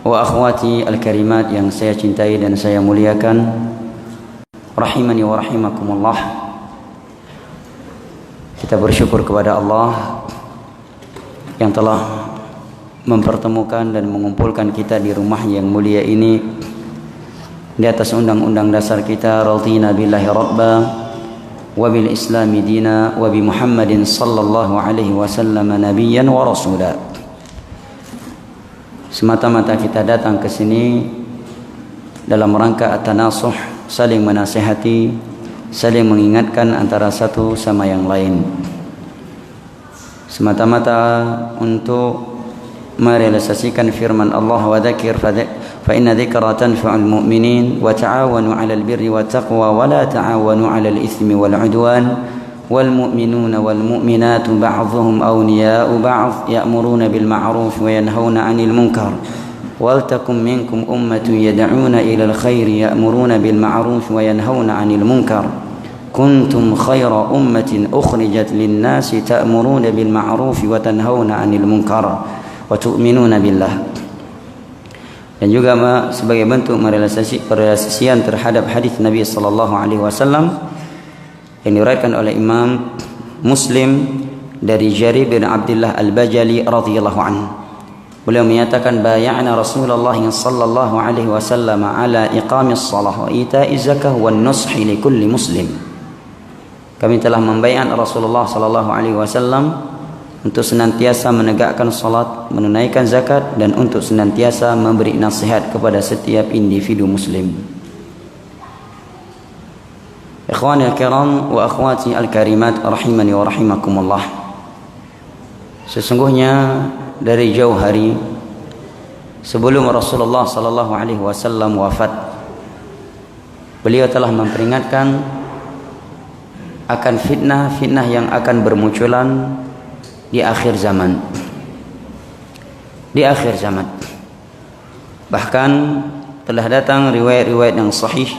wa akhwati al-karimat yang saya cintai dan saya muliakan, rahimani wa rahimakumullah. Kita bersyukur kepada Allah yang telah mempertemukan dan mengumpulkan kita di rumah yang mulia ini di atas undang-undang dasar kita, radina billahi rabba wa bil islami dina wa bi Muhammadin sallallahu alaihi wasallam nabiyyan wa rasula. Semata-mata kita datang ke sini dalam rangka at-tanasuh, saling menasihati, saling mengingatkan antara satu sama yang lain. Semata-mata untuk merealisasikan firman Allah, wa dzakir fa inna dzikra tanfa'ul mu'minin wa ta'awanu 'alal birri wat taqwa wa la ta'awanu 'alal itsmi wal 'udwan. والمؤمنون والمؤمنات بعضهم أولياء بعض يأمرون بالمعروف وينهون عن المنكر ولتكن منكم أمة يدعون إلى الخير يأمرون بالمعروف وينهون عن المنكر كنتم خير أمة أخرجت للناس تأمرون بالمعروف وتنهون عن المنكر وتؤمنون بالله. Dan juga sebagai bentuk merealisasian terhadap hadis Nabi sallallahu alaihi wasallam yang diriwayatkan oleh Imam Muslim dari Jarir bin Abdullah Al-Bajali radhiyallahu anhu. Beliau menyatakan, bay'ana Rasulullah sallallahu alaihi wasallam ala iqamis shalah wa ita'iz zakah wan nushi li kulli muslim. Kami telah membaiat Rasulullah sallallahu alaihi wasallam untuk senantiasa menegakkan salat, menunaikan zakat, dan untuk senantiasa memberi nasihat kepada setiap individu muslim. Ikhwani al-kiram wa akhwati al-karimat, rahimani wa rahimakumullah. Sesungguhnya dari jauh hari sebelum Rasulullah sallallahu alaihi wasallam wafat, beliau telah memperingatkan akan fitnah-fitnah yang akan bermunculan di akhir zaman. Di akhir zaman. Bahkan telah datang riwayat-riwayat yang sahih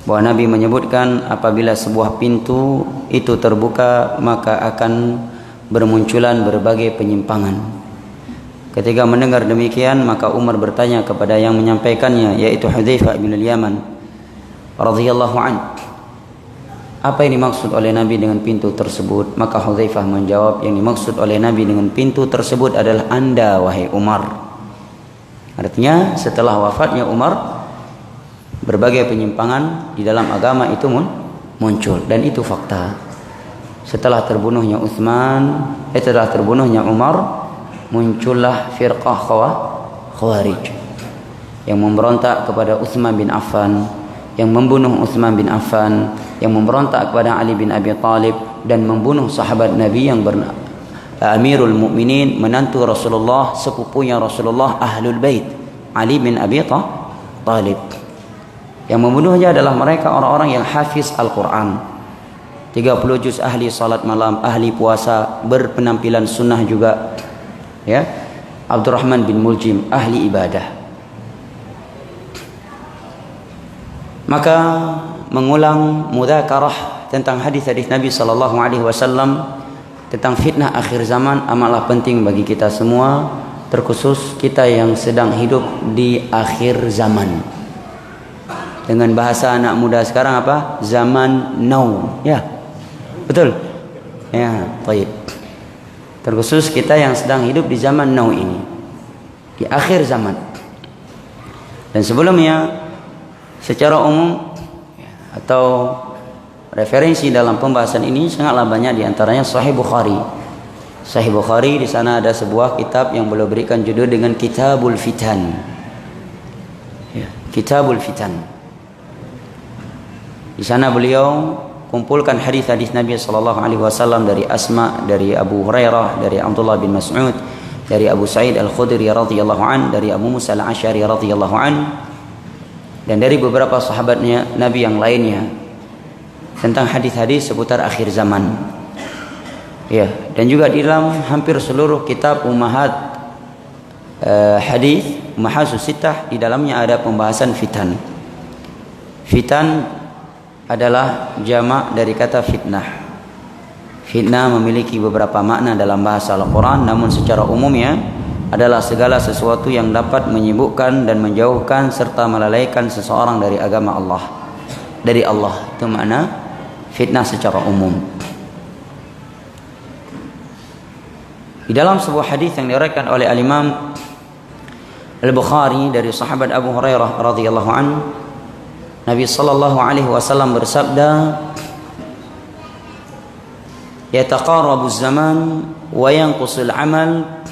bahwa Nabi menyebutkan apabila sebuah pintu itu terbuka maka akan bermunculan berbagai penyimpangan. Ketika mendengar demikian maka Umar bertanya kepada yang menyampaikannya, yaitu Hudzaifah bin al-Yaman radhiyallahu anhu, apa yang dimaksud oleh Nabi dengan pintu tersebut? Maka Hudzaifah menjawab, yang dimaksud oleh Nabi dengan pintu tersebut adalah Anda wahai Umar. Artinya setelah wafatnya Umar, berbagai penyimpangan di dalam agama itu muncul, dan itu fakta. Setelah terbunuhnya setelah terbunuhnya Umar, muncullah firqah Khawarij yang memberontak kepada Utsman bin Affan, yang membunuh Utsman bin Affan, yang memberontak kepada Ali bin Abi Thalib dan membunuh sahabat Nabi yang Amirul Mukminin, menantu Rasulullah, sepupunya Rasulullah, Ahlul Bait, Ali bin Abi Thalib. Yang membunuhnya adalah mereka orang-orang yang hafiz Al-Quran, 30 juz, ahli salat malam, ahli puasa, berpenampilan sunnah juga, ya. Abdurrahman bin Muljim, ahli ibadah. Maka mengulang mudzakarah tentang hadis-hadis Nabi sallallahu alaihi wasallam tentang fitnah akhir zaman amatlah penting bagi kita semua, terkhusus kita yang sedang hidup di akhir zaman. Dengan bahasa anak muda sekarang apa? Zaman now. Ya. Betul? Ya, baik. Terkhusus kita yang sedang hidup di zaman now ini. Di akhir zaman. Dan sebelumnya secara umum atau referensi dalam pembahasan ini sangatlah banyak, di antaranya Sahih Bukhari. Sahih Bukhari, di sana ada sebuah kitab yang beliau berikan judul dengan Kitabul Fitan. Ya, Kitabul Fitan. Di sana beliau kumpulkan hadis-hadis Nabi sallallahu alaihi wasallam dari Asma, dari Abu Hurairah, dari Abdullah bin Mas'ud, dari Abu Sa'id Al-Khudri radhiyallahu an, dari Abu Musa Al-Asy'ari radhiyallahu an, dan dari beberapa sahabatnya Nabi yang lainnya tentang hadis-hadis seputar akhir zaman. Ya, dan juga di dalam hampir seluruh kitab ummahat hadis, Ummahatus Sittah, di dalamnya ada pembahasan fitan. Fitan adalah jamak dari kata fitnah. Fitnah memiliki beberapa makna dalam bahasa Al-Quran, namun secara umumnya adalah segala sesuatu yang dapat menyibukkan dan menjauhkan serta melalaikan seseorang dari agama Allah, dari Allah. Itu makna fitnah secara umum. Di dalam sebuah hadis yang diriwayatkan oleh Al-Imam Al-Bukhari dari sahabat Abu Hurairah radhiyallahu anhu, Nabi sallallahu alaihi wasallam bersabda, "Yataqarabu az-zaman wa yanqusul 'amal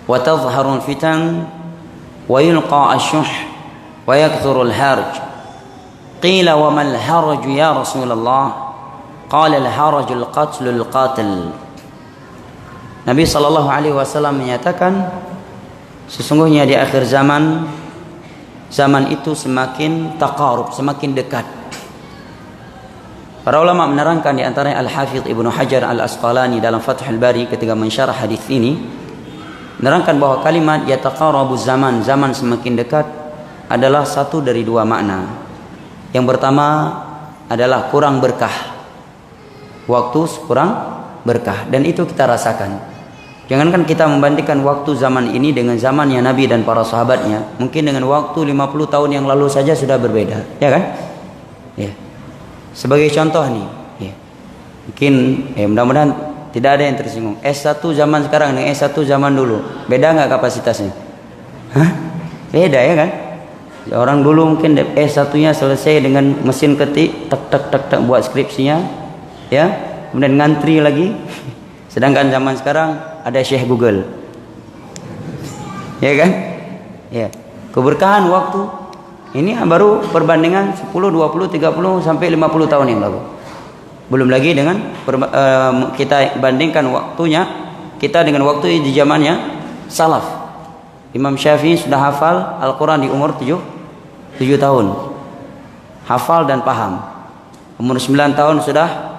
wa tadhharu al-fitan wa yulqa ash-shuh wa yakthuru al-harj." Qila wa mal haraj ya Rasulullah? Qala al-haraj al-qatl al-qatil. Nabi sallallahu alaihi wasallam menyatakan, sesungguhnya di akhir zaman, zaman itu semakin taqarub, semakin dekat. Para ulama menerangkan, di antaranya Al-Hafidz Ibnu Hajar Al-Asqalani dalam Fathul Bari ketika mensyarah hadis ini, menerangkan bahwa kalimat yataqarabu zaman, zaman semakin dekat, adalah satu dari dua makna. Yang pertama adalah kurang berkah, waktu kurang berkah, dan itu kita rasakan. Jangankan kita membandingkan waktu zaman ini dengan zamannya Nabi dan para sahabatnya, mungkin dengan waktu 50 tahun yang lalu saja sudah berbeda, ya kan? Ya. Sebagai contoh nih, ya. Mungkin mudah-mudahan tidak ada yang tersinggung. S1 zaman sekarang dengan S1 zaman dulu, beda nggak kapasitasnya? Hah? Beda, ya kan? Orang dulu mungkin S1-nya selesai dengan mesin ketik, tek tek tek tek buat skripsinya, ya, kemudian ngantri lagi. Sedangkan zaman sekarang ada Syekh Google, ya kan? Ya, keberkahan waktu ini baru perbandingan 10, 20, 30 sampai 50 tahun yang lalu. Belum lagi dengan kita bandingkan waktunya kita dengan waktu di zamannya salaf. Imam Syafi'i sudah hafal Al-Quran di umur 7 tahun, hafal dan paham. Umur 9 tahun sudah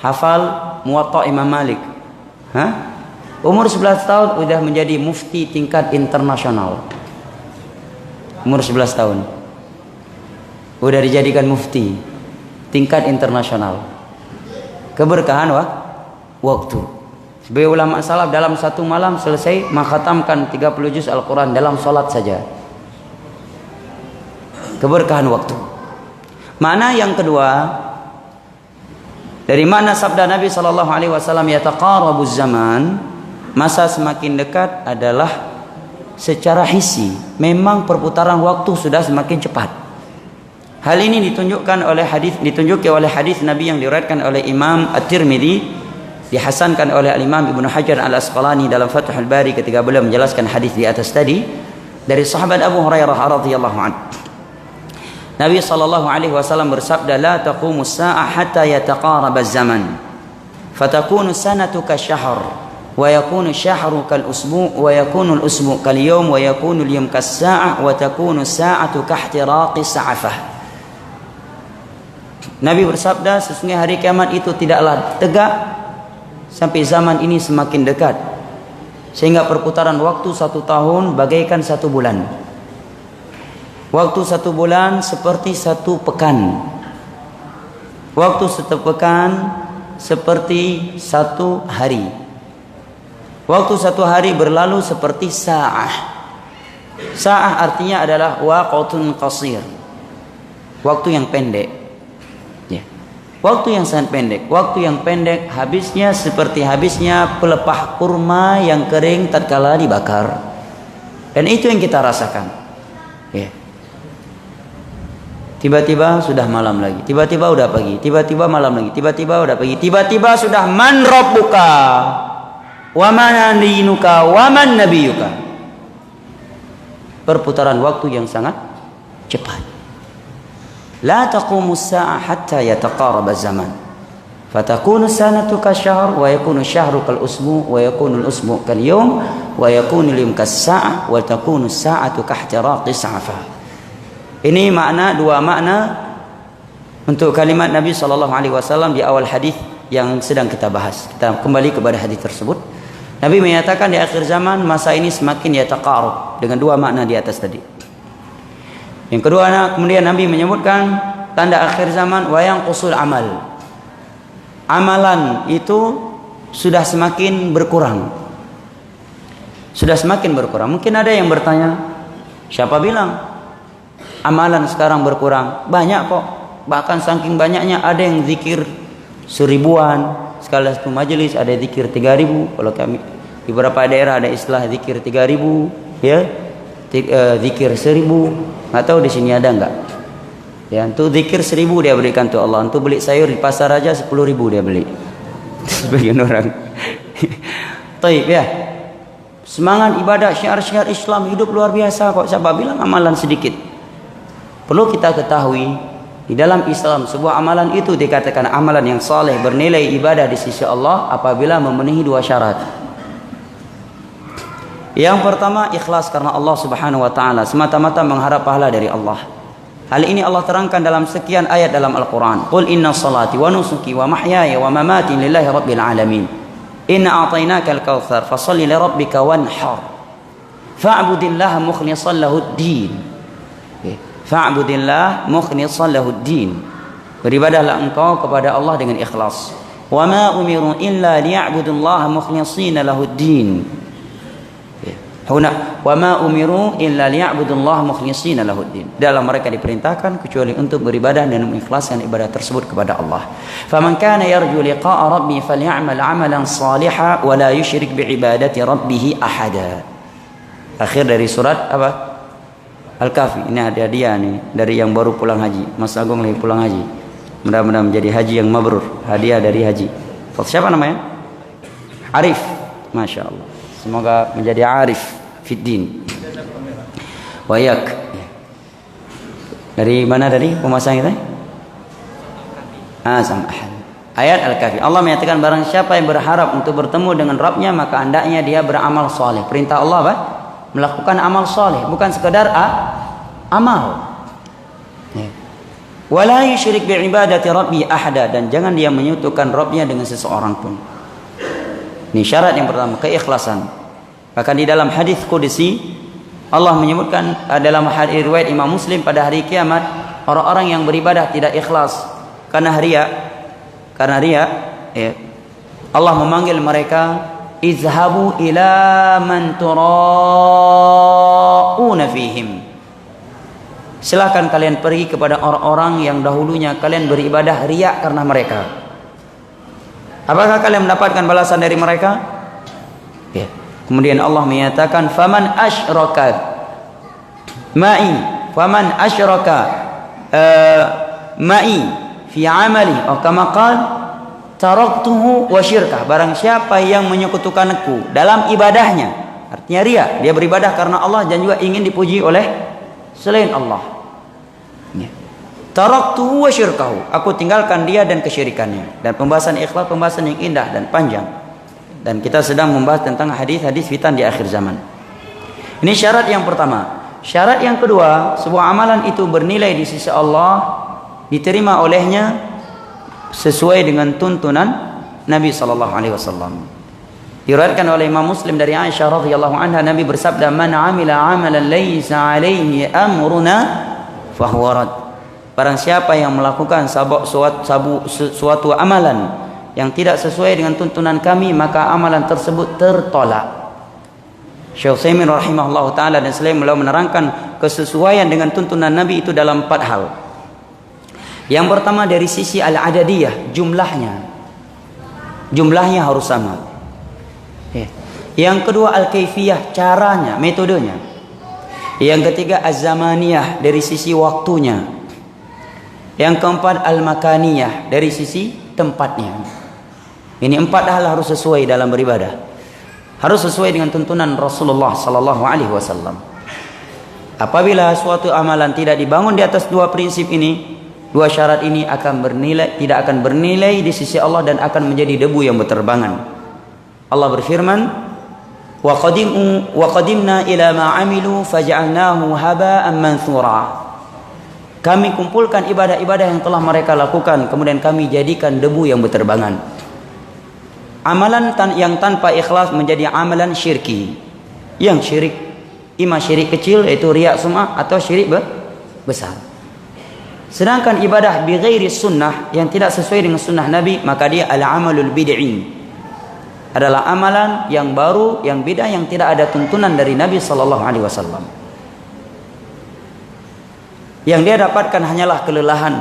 hafal Muwatta Imam Malik. Umur 11 tahun sudah menjadi mufti tingkat internasional. Umur 11 tahun sudah dijadikan mufti tingkat internasional. Keberkahan waktu. Sebagai ulama salaf dalam satu malam selesai mengkhatamkan 30 juz Al-Quran dalam salat saja. Keberkahan waktu. Makna yang kedua, dari mana sabda Nabi sallallahu alaihi wasallam yataqarabuz zaman, masa semakin dekat adalah secara hissi. Memang perputaran waktu sudah semakin cepat. Hal ini ditunjukkan oleh hadis Nabi yang diriwayatkan oleh Imam At-Tirmidzi, dihasankan oleh Imam Ibnu Hajar Al-Asqalani dalam Fathul Bari ketika beliau menjelaskan hadis di atas tadi, dari sahabat Abu Hurairah radhiyallahu anhu. Nabi sallallahu alaihi wasallam bersabda, "La taqumus saa'ah hatta yataqaraba az-zaman. Fatakunu sanatu kasyahr, wa yakunu syahru kal usbu', wa yakunu al-usbu' kal yawm, wa yakunu al-yawm kas-saa'ah, wa takunu as-saa'atu kahtiraqis sa'afah." Nabi bersabda, sesungguhnya hari kiamat itu tidaklah tegak sampai zaman ini semakin dekat, sehingga perputaran waktu 1 tahun bagaikan 1 bulan. Waktu 1 bulan seperti 1 pekan. Waktu 1 pekan seperti 1 hari. Waktu 1 hari berlalu seperti sa'ah. Sa'ah artinya adalah waqtun qasir, waktu yang pendek, ya. Waktu yang sangat pendek. Waktu yang pendek habisnya seperti habisnya pelepah kurma yang kering tatkala dibakar. Dan itu yang kita rasakan, ya. Tiba-tiba sudah malam lagi, tiba-tiba udah pagi, tiba-tiba malam lagi, tiba-tiba udah pagi, tiba-tiba sudah man rabbuka wa man dinuka wa man nabiyuka. Perputaran waktu yang sangat cepat. La taqumus saa'ah hatta yataqaraba az-zaman. Fatakunu sanatu kasyahr, wa yakunu syahru kal usbu', wa yakunu al-usbu' kal yawm, wa yakunu al-yawm kas-saa'ah, wa takunu as-saa'atu kahtiraqis sa'afah. Ini makna, 2 makna untuk kalimat Nabi SAW di awal hadis yang sedang kita bahas. Kita kembali kepada hadis tersebut. Nabi menyatakan di akhir zaman masa ini semakin yataqarab, dengan 2 makna di atas tadi. Yang kedua, kemudian Nabi menyebutkan tanda akhir zaman wa yanqusul amal. Amalan itu sudah semakin berkurang. sudah semakin berkurang. Mungkin ada yang bertanya, siapa bilang amalan sekarang berkurang? Banyak kok. Bahkan saking banyaknya ada yang zikir 1000-an. Sekali satu majelis ada zikir 3000. Kalau kami di beberapa daerah ada istilah zikir 3000, ya. Zikir 1000. Enggak tahu di sini ada enggak? Ya, untuk zikir 1000 dia berikan tuh Allah. Untuk beli sayur di pasar aja 10.000 dia beli. Sebagian orang. Taib ya. Semangat ibadah syiar-syiar Islam hidup luar biasa kok. Siapa bilang amalan sedikit? Perlu kita ketahui di dalam Islam sebuah amalan itu dikatakan amalan yang saleh bernilai ibadah di sisi Allah apabila memenuhi 2 syarat. Yang pertama ikhlas karena Allah Subhanahu wa taala, semata-mata mengharap pahala dari Allah. Hal ini Allah terangkan dalam sekian ayat dalam Al-Quran. Qul inna salati wa nusuki wa mahyaya wa mamati lillahi rabbil alamin. Inna a'tainakal kautsar fasalli li rabbika wanhar. Fa'budillaha mukhlishan lahuddin. Fa'budillah mukhlishan lahuddin. Beribadahlah engkau kepada Allah dengan ikhlas. Wa ma umiru illa liya'budullaha mukhlishina lahuddin. Huna wa ma umiru illa liya'budullaha mukhlishina lahuddin. Dalam mereka diperintahkan kecuali untuk beribadah dan mengikhlaskan ibadah tersebut kepada Allah. Faman kana yarju liqa'a rabbi falyamal 'amalan shalihan wa la yusyrik bi'ibadati rabbih ahada. Akhir dari surat apa? Al-Kahfi. Ini hadiah nih dari yang baru pulang haji. Mas Agung lagi pulang haji. Mudah-mudahan menjadi haji yang mabrur. Hadiah dari haji. Siapa namanya? Arif. Masya Allah. Semoga menjadi arif fiddin. Wayak. Dari mana tadi pemasang kita? Sam'ahan. Ayat Al-Kahfi. Allah menyatakan barang siapa yang berharap untuk bertemu dengan Rabbnya maka hendaknya dia beramal soleh. Perintah Allah apa? Melakukan amal soleh, bukan sekedar amal. Wala yusyrik bi'ibadati rabbi ahada, dan jangan dia menyekutukan Rabbnya dengan seseorang pun. Ini syarat yang pertama, keikhlasan. Bahkan di dalam hadis qudsi Allah menyebutkan dalam hadis riwayat Imam Muslim pada hari kiamat orang-orang yang beribadah tidak ikhlas karena riya, ya. Allah memanggil mereka, izhabu ila man turauna fihim. Silakan kalian pergi kepada orang-orang yang dahulunya kalian beribadah riya karena mereka. Apakah kalian mendapatkan balasan dari mereka? Ya. Kemudian Allah menyatakan faman asyraka ma'i fi amali atau kama qala taraktuhu wa syirkah. Barang siapa yang menyekutukanku dalam ibadahnya, artinya riya, dia beribadah karena Allah dan juga ingin dipuji oleh selain Allah. Ya. Taraktuhu wa syirkahu, aku tinggalkan dia dan kesyirikannya. Dan pembahasan ikhlas pembahasan yang indah dan panjang. Dan kita sedang membahas tentang hadis-hadis fitan di akhir zaman. Ini syarat yang pertama. Syarat yang kedua, sebuah amalan itu bernilai di sisi Allah, diterima olehnya sesuai dengan tuntunan Nabi sallallahu alaihi wasallam. Diriwayatkan oleh Imam Muslim dari Aisyah radhiyallahu anha, Nabi bersabda, "Man 'amila 'amalan laisa 'alaihi amruna fahuwa rad." Barang siapa yang melakukan suatu amalan yang tidak sesuai dengan tuntunan kami, maka amalan tersebut tertolak. Syekh Utsaimin rahimahullah ta'ala dan selain beliau menerangkan kesesuaian dengan tuntunan Nabi itu dalam 4 hal. Yang pertama dari sisi al-adadiyah, jumlahnya harus sama. Yang kedua al-kaifiyah, caranya, metodenya. Yang ketiga az-zamaniyah, dari sisi waktunya. Yang keempat al-makaniyah, dari sisi tempatnya. Ini 4 hal harus sesuai dalam beribadah. Harus sesuai dengan tuntunan Rasulullah sallallahu alaihi wasallam. Apabila suatu amalan tidak dibangun di atas 2 prinsip ini, 2 syarat ini tidak akan bernilai di sisi Allah dan akan menjadi debu yang berterbangan. Allah berfirman, wa qadimna ila ma 'amilu faj'alnahu haba'an manthura. Kami kumpulkan ibadah-ibadah yang telah mereka lakukan, kemudian kami jadikan debu yang berterbangan. Amalan yang tanpa ikhlas menjadi amalan syirki. Yang syirik, ima syirik kecil yaitu riya sum'ah, atau syirik besar. Sedangkan ibadah bi ghairi sunnah, yang tidak sesuai dengan sunnah Nabi, maka dia al-amalul bid'i. adalah amalan yang baru, yang bid'ah, yang tidak ada tuntunan dari Nabi sallallahu alaihi wasallam. Yang dia dapatkan hanyalah kelelahan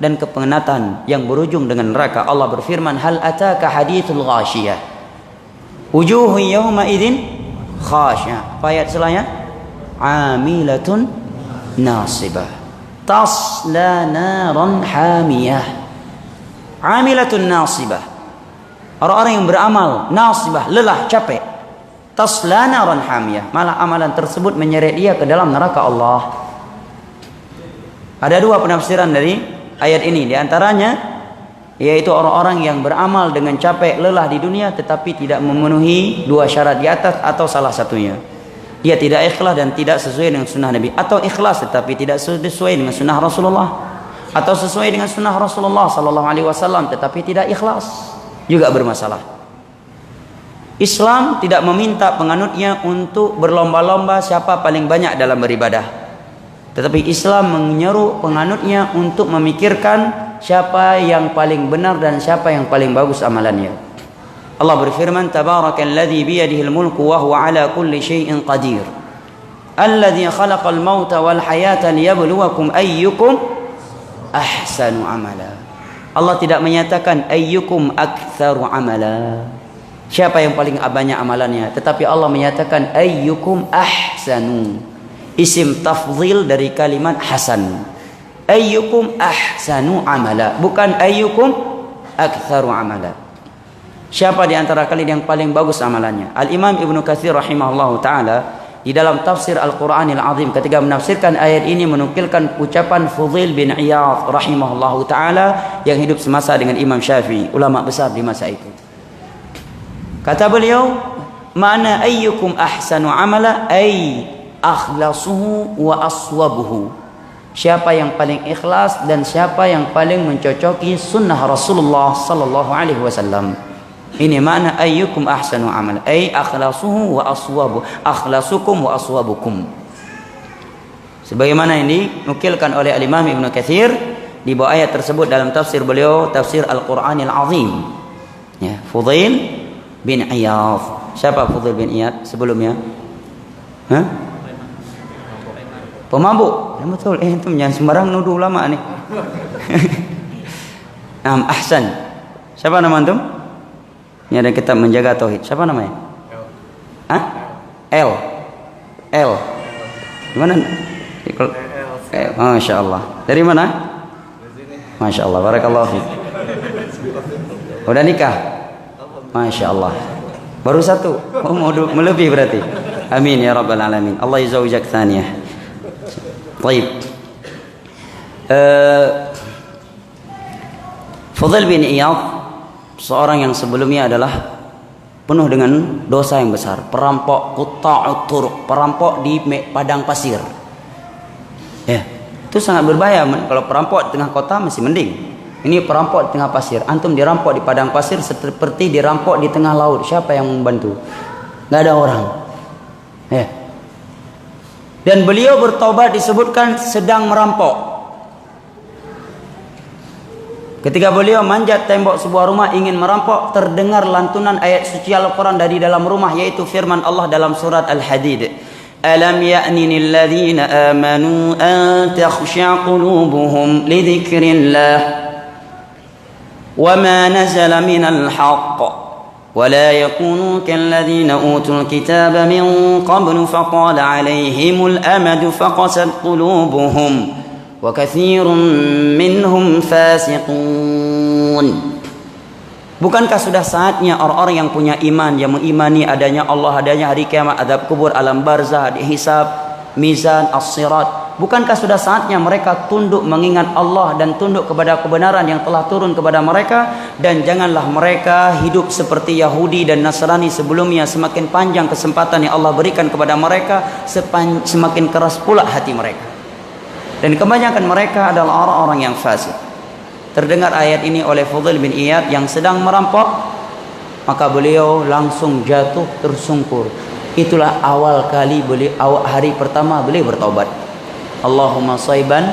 dan kepenatan yang berujung dengan neraka. Allah berfirman, hal ataka hadithul ghashiyah wujuhun yawma idzin khashi'ah. Ayat selanjutnya, amilatun nasibah tasla naran hamiyah. Amilatun nasibah, orang-orang yang beramal, nasibah, lelah, capek. Tasla naran hamiyah, malah amalan tersebut menyeret dia ke dalam neraka Allah. Ada dua penafsiran dari ayat ini. Di antaranya yaitu orang-orang yang beramal dengan capek lelah di dunia tetapi tidak memenuhi dua syarat di atas, atau salah satunya dia tidak ikhlas dan tidak sesuai dengan sunnah Nabi, atau ikhlas tetapi tidak sesuai dengan sunnah Rasulullah, atau sesuai dengan sunnah Rasulullah sallallahu alaihi wasallam tetapi tidak ikhlas, juga bermasalah. Islam tidak meminta penganutnya untuk berlomba-lomba siapa paling banyak dalam beribadah, tetapi Islam menyeru penganutnya untuk memikirkan siapa yang paling benar dan siapa yang paling bagus amalannya. Allah berfirman, tabarakalladzi biyadihil mulku wa huwa ala kulli syai'in qadir, alladzi khalaqal mauta wal hayata liyabluwakum ayyukum ahsanu amala. Allah tidak menyatakan ayyukum aktsaru amala, siapa yang paling banyak amalannya, tetapi Allah menyatakan ayyukum ahsanu, isim tafdhil dari kalimat hasan. Ayyukum ahsanu amala, bukan ayyukum aktsaru amala. Siapa di antara kalian yang paling bagus amalannya? Al-Imam Ibnu Katsir rahimahullahu taala di dalam tafsir Al-Qur'anil Azim ketika menafsirkan ayat ini menukilkan ucapan Fudail bin Iyadh rahimahullahu taala yang hidup semasa dengan Imam Syafi'i, ulama besar di masa itu. Kata beliau, "Ma'na ayyukum ahsanu amala ay akhlasuhu wa aswabuhu." Siapa yang paling ikhlas dan siapa yang paling mencocoki sunnah Rasulullah sallallahu alaihi wasallam. Ini makna ayyukum ahsanu amala, ay akhlasuhu wa aswabu, akhlasukum wa aswabukum. Sebagaimana ini dinukilkan oleh Al-Imam Ibnu Katsir di bawah ayat tersebut dalam tafsir beliau, tafsir Al-Qur'anil Azim. Ya, Fudail bin Iyadh. Siapa Fudail bin Iyadh sebelumnya? Hah? Pemabuk. Ya, betul. Itu jangan sembarang nuduh ulama nih. Ahsan. Siapa nama antum? Ini ada kitab menjaga tauhid. Siapa namanya? Hah? L. Gimana? Masya Allah. Dari mana? Masya Allah. Barakallahu fiik. Udah nikah? Masya Allah. Baru satu. Oh, mau melebih berarti. Amin ya rabbal alamin. Allah yuzawwijak tsaniyah. Baik. Fudail bin Iyadh seorang yang sebelumnya adalah penuh dengan dosa yang besar, perampok qutta'ut turuq, perampok di padang pasir. Ya, itu sangat berbahaya. Kalau perampok di tengah kota masih mending. Ini perampok di tengah pasir. Antum dirampok di padang pasir seperti dirampok di tengah laut. Siapa yang membantu? Nggak ada orang. Ya. Dan beliau bertobat disebutkan sedang merampok. Ketika beliau manjat tembok sebuah rumah ingin merampok, terdengar lantunan ayat suci Al-Quran dari dalam rumah, yaitu firman Allah dalam surat Al-Hadid. Alam ya'nini alladhina amanu an takhsha qulubuhum li dhikrillah wa ma nazala minal haqq wa la yakunu kalladhina utul kitaba min qablu faqala alayhimul amadu faqasat qulubuhum wa katsirun minhum fasiqun. Bukankah sudah saatnya orang-orang yang punya iman, yang mengimani adanya Allah, adanya hari kiamat, azab kubur, alam barzah, hisab, mizan, as-sirat, bukankah sudah saatnya mereka tunduk mengingat Allah dan tunduk kepada kebenaran yang telah turun kepada mereka, dan janganlah mereka hidup seperti Yahudi dan Nasrani sebelumnya. Semakin panjang kesempatan yang Allah berikan kepada mereka, semakin keras pula hati mereka. Dan kebanyakan mereka adalah orang-orang yang fasik. Terdengar ayat ini oleh Fudail bin Iyadh yang sedang merampok, maka beliau langsung jatuh tersungkur. Itulah awal kali beliau, hari pertama beliau bertobat. Allahumma shayban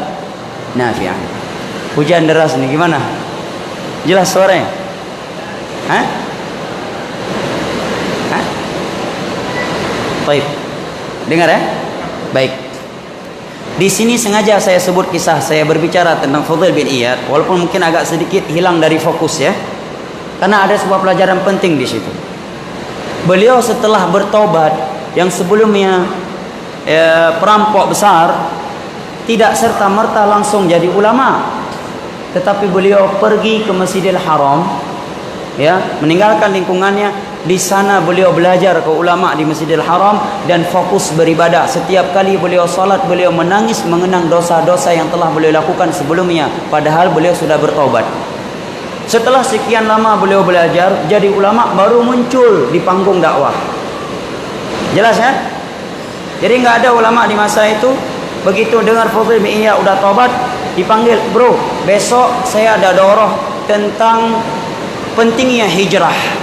nafi'an. Hujan deras nih, gimana? Jelas suaranya? Hah? Baik. Dengar ya? Baik. Di sini sengaja saya sebut kisah saya berbicara tentang Fudail bin Iyad, walaupun mungkin agak sedikit hilang dari fokus ya. Karena ada sebuah pelajaran penting di situ. Beliau setelah bertobat yang sebelumnya perampok besar, tidak serta-merta langsung jadi ulama. Tetapi beliau pergi ke Masjidil Haram, ya, meninggalkan lingkungannya. Di sana beliau belajar ke ulama di Masjidil Haram dan fokus beribadah. Setiap kali beliau salat, beliau menangis mengenang dosa-dosa yang telah beliau lakukan sebelumnya, padahal beliau sudah bertobat. Setelah sekian lama beliau belajar jadi ulama, baru muncul di panggung dakwah. Jelas ya? Jadi nggak ada ulama di masa itu. Begitu dengar Fudail bin Iyad udah tobat, dipanggil, bro, besok saya ada daurah tentang pentingnya hijrah.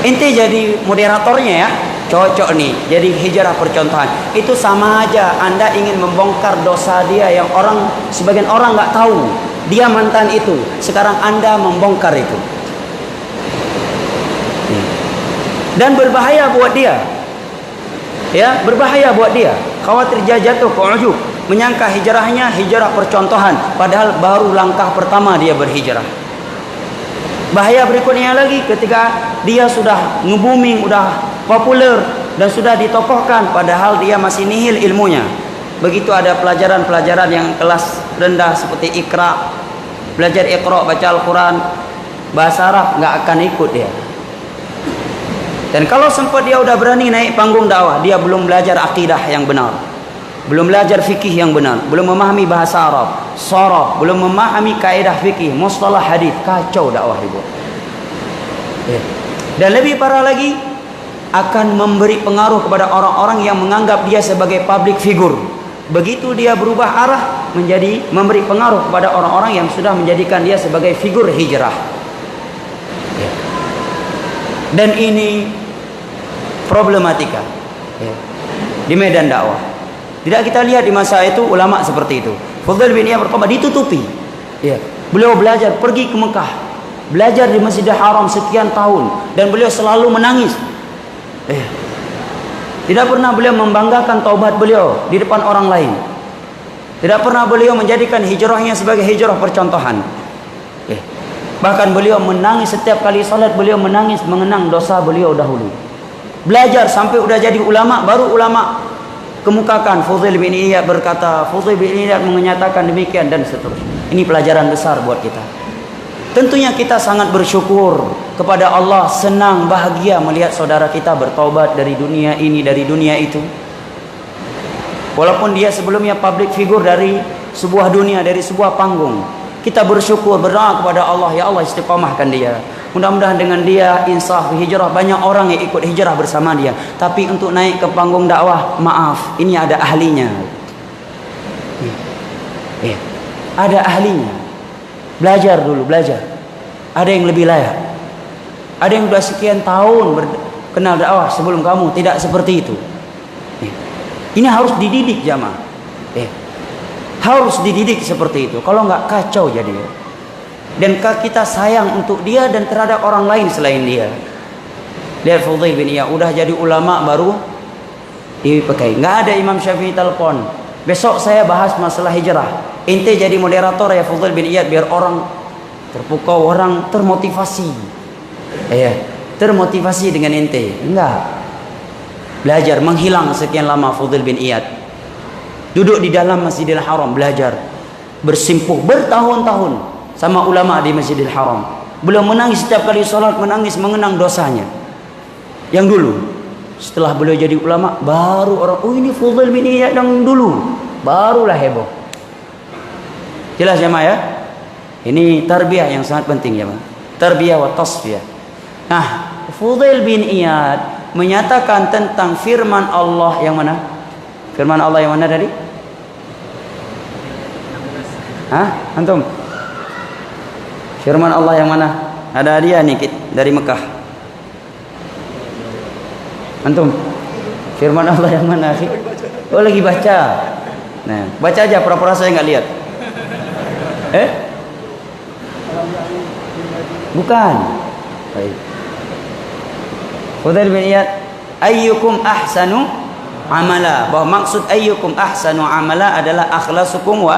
Ente jadi moderatornya ya, cocok nih, jadi hijrah percontohan. Itu sama aja Anda ingin membongkar dosa dia yang sebagian orang nggak tahu. Dia mantan itu, sekarang Anda membongkar itu. Dan berbahaya buat dia. Ya, berbahaya buat dia. Khawatir dia jatuh ke ujub, menyangka hijrahnya hijrah percontohan, padahal baru langkah pertama dia berhijrah. Bahaya berikutnya lagi ketika dia sudah nge-booming, udah populer dan sudah ditokohkan, padahal dia masih nihil ilmunya. Begitu ada pelajaran-pelajaran yang kelas rendah seperti Iqra, belajar Iqra, baca Al-Quran, bahasa Arab, nggak akan ikut dia. Dan kalau sempat dia udah berani naik panggung dakwah, dia belum belajar akidah yang benar, belum belajar fikih yang benar, belum memahami bahasa Arab, sharaf, belum memahami kaidah fikih, mustalah hadis, kacau dakwah ibu. Dan lebih parah lagi, akan memberi pengaruh kepada orang-orang yang menganggap dia sebagai public figure. Begitu dia berubah arah menjadi memberi pengaruh kepada orang-orang yang sudah menjadikan dia sebagai figur hijrah. Dan ini problematika di medan dakwah. Tidak kita lihat di masa itu ulama seperti itu. Fudail bin Iyad bertobat ditutupi. Ya. Beliau belajar pergi ke Mekah, belajar di Masjidil Haram sekian tahun, dan beliau selalu menangis. Tidak pernah beliau membanggakan taubat beliau di depan orang lain. Tidak pernah beliau menjadikan hijrahnya sebagai hijrah percontohan. Bahkan beliau menangis setiap kali salat, beliau menangis mengenang dosa beliau dahulu. Belajar sampai udah jadi ulama, baru ulama kemukakan Fudail bin Iyad berkata, Fudail bin Iyad menyatakan demikian, dan seterusnya. Ini pelajaran besar buat kita. Tentunya kita sangat bersyukur kepada Allah, senang, bahagia melihat saudara kita bertaubat dari dunia ini, dari dunia itu. Walaupun dia sebelumnya public figure dari sebuah dunia, dari sebuah panggung, kita bersyukur, berdoa kepada Allah, ya Allah istiqamahkan dia. Mudah-mudahan dengan dia insaf hijrah, banyak orang yang ikut hijrah bersama dia. Tapi untuk naik ke panggung dakwah, maaf, ini ada ahlinya. Ada ahlinya. Belajar dulu, belajar. Ada yang lebih layak. Ada yang sudah sekian tahun kenal dakwah sebelum kamu, tidak seperti itu. Ini harus dididik jamaah. Harus dididik seperti itu. Kalau enggak kacau jadi. Dan kita sayang untuk dia dan terhadap orang lain selain dia. Lihat Fudail bin Iyad udah jadi ulama baru dipakai. Enggak ada Imam Syafi'i telepon, besok saya bahas masalah hijrah, ente jadi moderator ya Fudail bin Iyad, biar orang terpukau, orang termotivasi. Termotivasi dengan ente. Enggak. Belajar, menghilang sekian lama Fudail bin Iyad. Duduk di dalam Masjidil Haram belajar, bersimpuh bertahun-tahun sama ulama di Masjidil Haram. Beliau menangis setiap kali salat, menangis mengenang dosanya yang dulu. Setelah beliau jadi ulama, baru orang, oh ini Fudail bin Iyad yang dulu, barulah heboh. Jelas jemaah ya? Ini tarbiyah yang sangat penting ya, tarbiyah wa tasfiyah. Nah, Fudail bin Iyad menyatakan tentang firman Allah yang mana? Firman Allah yang mana tadi? Antum? Firman Allah yang mana? Ada hadiah nih dari Mekah. Antum? Firman Allah yang mana? Oh lagi baca. Nah, baca aja, pura-pura saya nggak lihat. Bukan. Baik. Fudail bin Iyad ayyukum ahsanu amala. Bahwa maksud ayyukum ahsanu amala adalah akhlasukum wa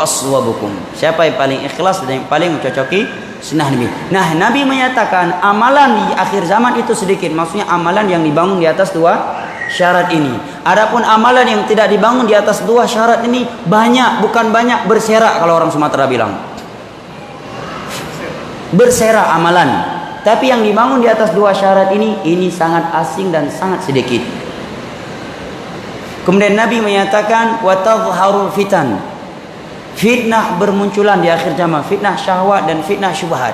aswabukum. Siapa yang paling ikhlas dan yang paling mencocoki sunnah Nabi. Nah, Nabi menyatakan amalan di akhir zaman itu sedikit. Maksudnya amalan yang dibangun di atas dua syarat ini. Adapun amalan yang tidak dibangun di atas dua syarat ini banyak, bukan banyak, berserak kalau orang Sumatera bilang. Berserak amalan. Tapi yang dibangun di atas dua syarat ini sangat asing dan sangat sedikit. Kemudian Nabi menyatakan wa tadhharul fitan. Fitnah bermunculan di akhir zaman, fitnah syahwat dan fitnah syubhat.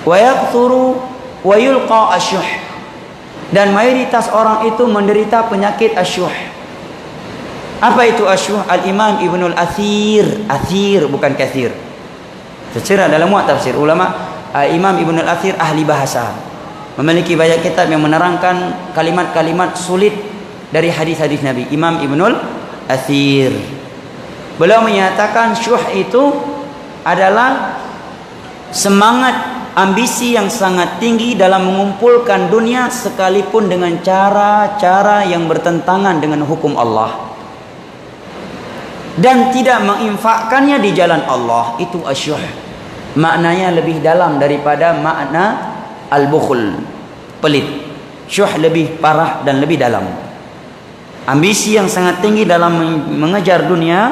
Wa yakthuru wa yulqa asyuh. Dan mayoritas orang itu menderita penyakit asyuh. Apa itu asyuh? Al-Imam Ibnul Athir, Athir bukan kathir. Tafsir dalam muat tafsir ulama, Imam Ibnul Athir ahli bahasa, memiliki banyak kitab yang menerangkan kalimat-kalimat sulit dari hadis-hadis Nabi. Imam Ibnul Athir, beliau menyatakan syuh itu adalah semangat ambisi yang sangat tinggi dalam mengumpulkan dunia sekalipun dengan cara-cara yang bertentangan dengan hukum Allah dan tidak menginfakkannya di jalan Allah. Itu asyuh. Maknanya lebih dalam daripada makna al-bukhul, pelit. Syuh lebih parah dan lebih dalam. Ambisi yang sangat tinggi dalam mengejar dunia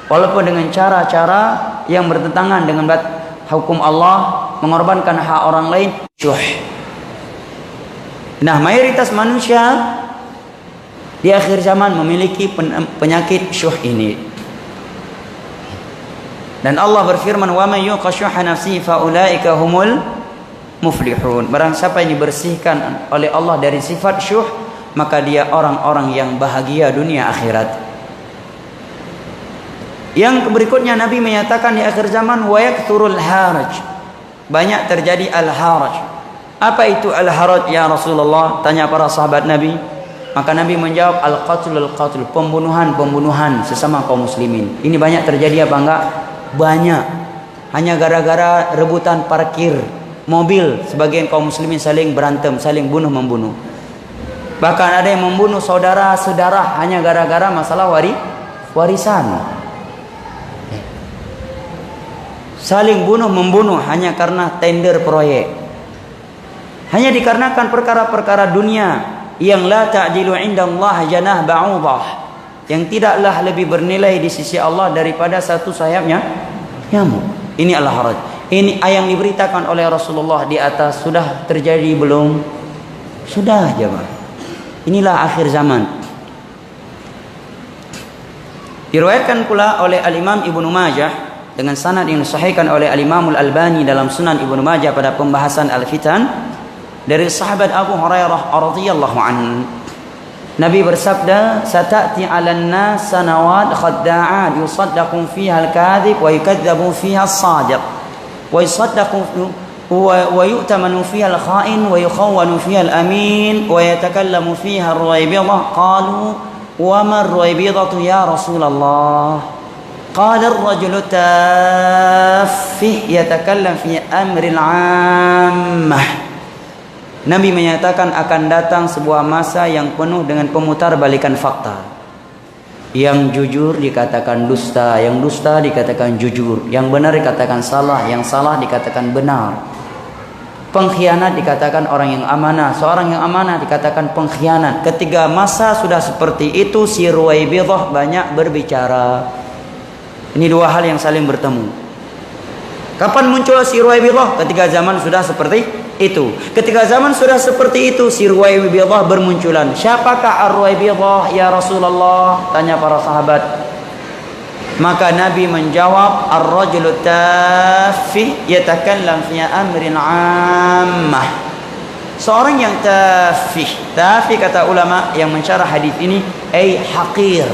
walaupun dengan cara-cara yang bertentangan dengan hukum Allah, mengorbankan hak orang lain, syuh. Nah, mayoritas manusia di akhir zaman memiliki penyakit syuh ini. Dan Allah berfirman, "Wa may yuqa syuhha nafsihi fa ulaika humul muflihun." Barang siapa yang dibersihkan oleh Allah dari sifat syuh, maka dia orang-orang yang bahagia dunia akhirat. Yang berikutnya Nabi menyatakan di akhir zaman wa yakthurul haraj. Banyak terjadi al-haraj. Apa itu al-haraj ya Rasulullah? Tanya para sahabat Nabi. Maka Nabi menjawab al-qatlul qatl, pembunuhan sesama kaum muslimin. Ini banyak terjadi apa enggak? Banyak. Hanya gara-gara rebutan parkir mobil, sebagian kaum muslimin saling berantem, saling bunuh membunuh. Bahkan ada yang membunuh saudara-saudara hanya gara-gara masalah warisan. Saling bunuh membunuh hanya karena tender proyek. Hanya dikarenakan perkara-perkara dunia yang la ta'dilu 'inda Allah janah ba'udah, yang tidaklah lebih bernilai di sisi Allah daripada satu sayapnya nyamuk. Ini al-haraj. Ini yang diberitakan oleh Rasulullah di atas sudah terjadi belum? Sudah, jemaah. Inilah akhir zaman. Diriwayatkan pula oleh Al-Imam Ibnu Majah dengan sanad yang disahihkan oleh Al-Imam Al-Albani dalam Sunan Ibnu Majah pada pembahasan al-fitan dari sahabat Abu Hurairah radhiyallahu anhu. Nabi bersabda, "Sata'ti 'alan nas sanawat khadda'at yusaddaqu fiha al-kadhib wa yukadzabu fiha as-sadiq wa yusaddaqu wa yu'tamanu fiha al-kha'in wa yukhawwanu fiha al-amin wa yatakallamu fiha ar-ruwaybidah." Qalu, "Wa ma ar-ruwaybidatu ya Rasulullah?" Qala ar-rajulu taffih yatakallam fi amril 'ammah. Nabi menyatakan akan datang sebuah masa yang penuh dengan pemutarbalikan fakta. Yang jujur dikatakan dusta, yang dusta dikatakan jujur, yang benar dikatakan salah, yang salah dikatakan benar. Pengkhianat dikatakan orang yang amanah, seorang yang amanah dikatakan pengkhianat. Ketika masa sudah seperti itu, si Ruwaybidah banyak berbicara. Ini dua hal yang saling bertemu. Kapan muncul si Ruwaybidah? Ketika zaman sudah seperti itu. Ketika zaman sudah seperti itu, si Ruwaybidah bermunculan. Siapakah Ar-Ruwaybidah ya Rasulullah? Tanya para sahabat. Maka Nabi menjawab, "Ar-rajulu taffih yatakallam fi amrin 'ammah." Seorang yang taffih. Taffih kata ulama yang mensyarah hadis ini, ai haqir,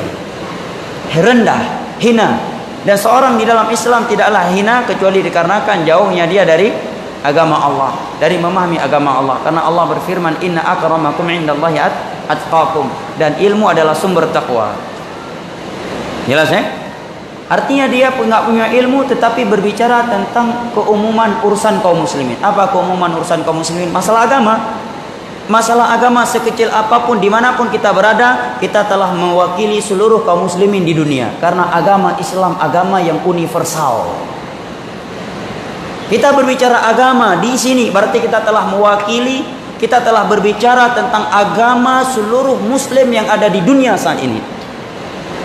rendah, hina. Dan seorang di dalam Islam tidaklah hina kecuali dikarenakan jauhnya dia dari agama Allah, dari memahami agama Allah. Karena Allah berfirman, "Inna akramakum 'indallahi atqakum." Dan ilmu adalah sumber takwa. Jelas ya? Artinya dia nggak punya ilmu tetapi berbicara tentang keumuman urusan kaum muslimin. Apa keumuman urusan kaum muslimin? Masalah agama. Masalah agama sekecil apapun dimanapun kita berada, kita telah mewakili seluruh kaum muslimin di dunia. Karena agama Islam agama yang universal. Kita berbicara agama di sini berarti kita telah mewakili, kita telah berbicara tentang agama seluruh muslim yang ada di dunia saat ini.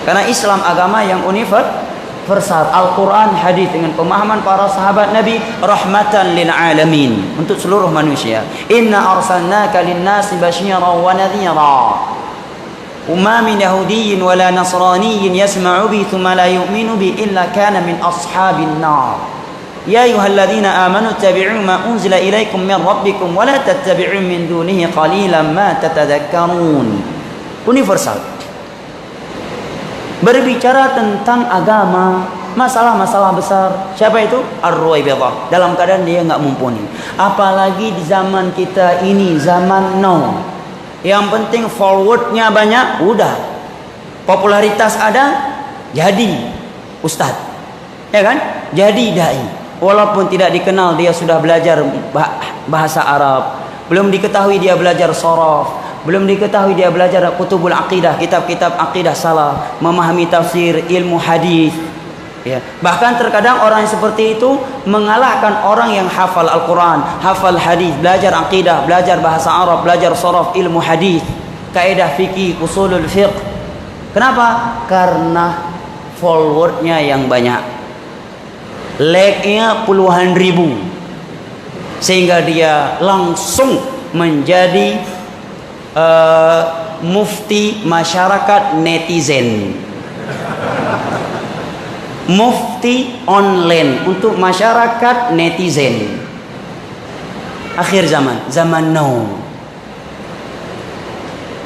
Karena Islam agama yang universal. Al-Quran, hadis dengan pemahaman para sahabat Nabi, rahmatan lil alamin, untuk seluruh manusia. Inna arsalnaka lin-nasi basyiran wa nadhira. Ma min yahudiyyin wala nasraniyyin yasma'u bi thumma la yu'minu bi illa kana min ashabin nar. Ya ayyuhalladzina amanu ittabi'u ma unzila ilaikum min rabbikum wa la tattabi'u min dunihi qalilan ma tatadhakkarun. Universal. Berbicara tentang agama, masalah-masalah besar. Siapa itu? Ar-Ruwaibidah. Dalam keadaan dia nggak mumpuni. Apalagi di zaman kita ini, zaman now. Yang penting forwardnya banyak, udah. Popularitas ada, jadi ustadz. Ya kan? Jadi dai. Walaupun tidak dikenal dia sudah belajar bahasa Arab. Belum diketahui dia belajar sorof. Belum diketahui dia belajar kutubul aqidah, kitab-kitab aqidah salah, memahami tafsir, ilmu hadis. Ya. Bahkan terkadang orang yang seperti itu mengalahkan orang yang hafal Al-Quran, hafal hadis, belajar aqidah, belajar bahasa Arab, belajar sorof, ilmu hadis, kaidah fikih, usulul fiqh. Kenapa? Karena forwardnya yang banyak, like-nya puluhan ribu, sehingga dia langsung menjadi mufti masyarakat netizen, mufti online untuk masyarakat netizen. Akhir zaman, zaman now.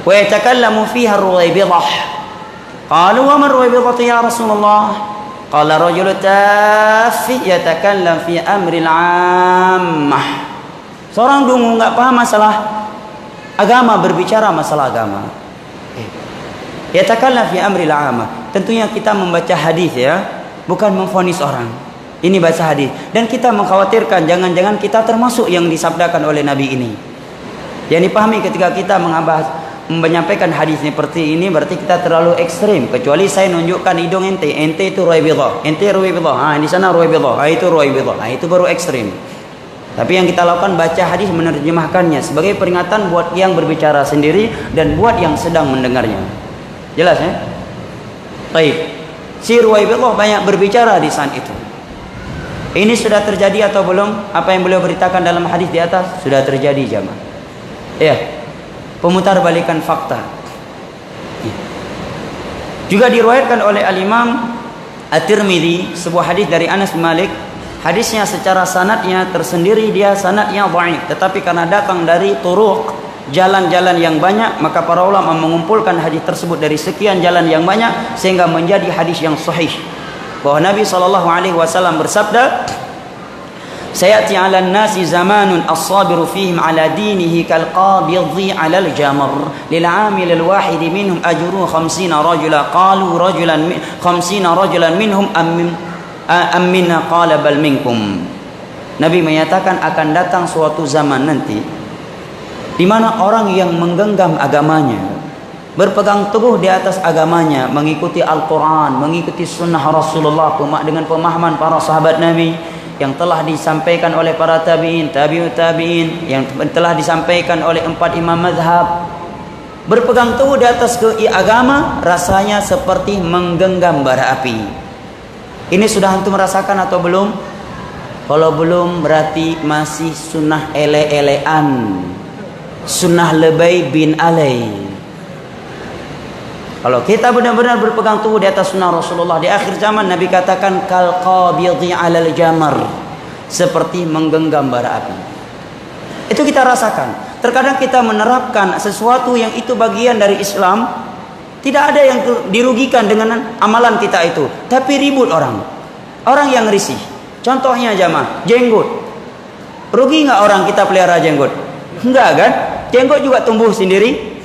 Wa yatakallamu fiha ar-Ruwaibidah. Qalu wa man Ruwaibidah ya Rasulullah? Qala rajul tafi yatakallam fi amri al-ammah. Seorang dungu enggak paham masalah agama, berbicara masalah agama. Yatakallam fi amri al-ammah. Tentunya kita membaca hadis ya, bukan memvonis orang. Ini baca hadis dan kita mengkhawatirkan jangan-jangan kita termasuk yang disabdakan oleh Nabi ini. Yang dipahami ketika kita menyampaikan hadis seperti ini berarti kita terlalu ekstrim. Kecuali saya nunjukkan hidung ente itu Ruwaibidah, ente Ruwaibidah, di sana Ruwaibidah, itu Ruwaibidah, itu baru ekstrim. Tapi yang kita lakukan baca hadis, menerjemahkannya sebagai peringatan buat yang berbicara sendiri dan buat yang sedang mendengarnya. Jelas ya? Baik. Si Ruwaibidah banyak berbicara di saat itu. Ini sudah terjadi atau belum? Apa yang beliau beritakan dalam hadis di atas sudah terjadi jamaah. Ya. Pemutar balikan fakta. Juga diriwayatkan oleh Al-Imam At-Tirmidzi sebuah hadis dari Anas bin Malik. Hadisnya secara sanadnya tersendiri dia sanadnya dhaif, tetapi karena datang dari turuq, jalan-jalan yang banyak, maka para ulama mengumpulkan hadis tersebut dari sekian jalan yang banyak sehingga menjadi hadis yang sahih. Bahwa Nabi SAW bersabda, "Sayati 'alan nasi zamanun as-sabiru fihim 'ala dinihi kal qabidhi 'alal jamr lil 'amil al-wahid minhum ajru 50 rajula qalu rajulan 50 rajulan minhum minna qala bal minkum." Nabi menyatakan akan datang suatu zaman nanti di mana orang yang menggenggam agamanya, berpegang teguh di atas agamanya, mengikuti Al-Quran, mengikuti sunnah Rasulullah dengan pemahaman para sahabat Nabi yang telah disampaikan oleh para tabi'in, tabi'ut tabi'in, yang telah disampaikan oleh 4 imam mazhab. Berpegang teguh di atas agama rasanya seperti menggenggam bara api. Ini sudah antum merasakan atau belum? Kalau belum berarti masih sunnah ele-elean, sunnah lebay bin alay. Kalau kita benar-benar berpegang teguh di atas sunnah Rasulullah di akhir zaman, Nabi katakan kal qabidhi 'alal jamar, seperti menggenggam bara api. Itu kita rasakan. Terkadang kita menerapkan sesuatu yang itu bagian dari Islam. Tidak ada yang dirugikan dengan amalan kita itu, tapi ribut orang yang risih. Contohnya jamaah, jenggot. Rugi nggak orang kita pelihara jenggot? Enggak kan? Jenggot juga tumbuh sendiri.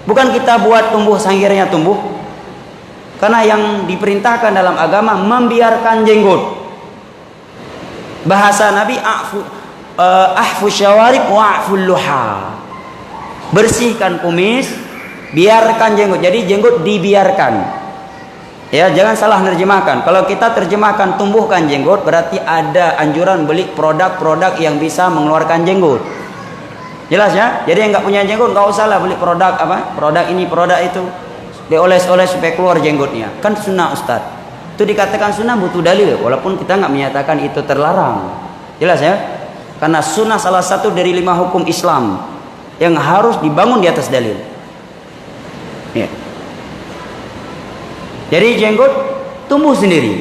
Bukan kita buat tumbuh, akhirnya tumbuh. Karena yang diperintahkan dalam agama membiarkan jenggot. Bahasa Nabi ahfu syawarib wa'ful luha. Bersihkan kumis, biarkan jenggot. Jadi jenggot dibiarkan. Ya, jangan salah nerjemahkan. Kalau kita terjemahkan tumbuhkan jenggot, berarti ada anjuran beli produk-produk yang bisa mengeluarkan jenggot. Jelas ya? Jadi yang nggak punya jenggot nggak usah lah beli produk apa? Produk ini, produk itu. Dioles-oles supaya keluar jenggotnya. Kan sunnah Ustaz. Itu dikatakan sunnah butuh dalil, walaupun kita nggak menyatakan itu terlarang. Jelas ya? Karena sunnah salah satu dari 5 hukum Islam yang harus dibangun di atas dalil. Ya. Jadi jenggot tumbuh sendiri.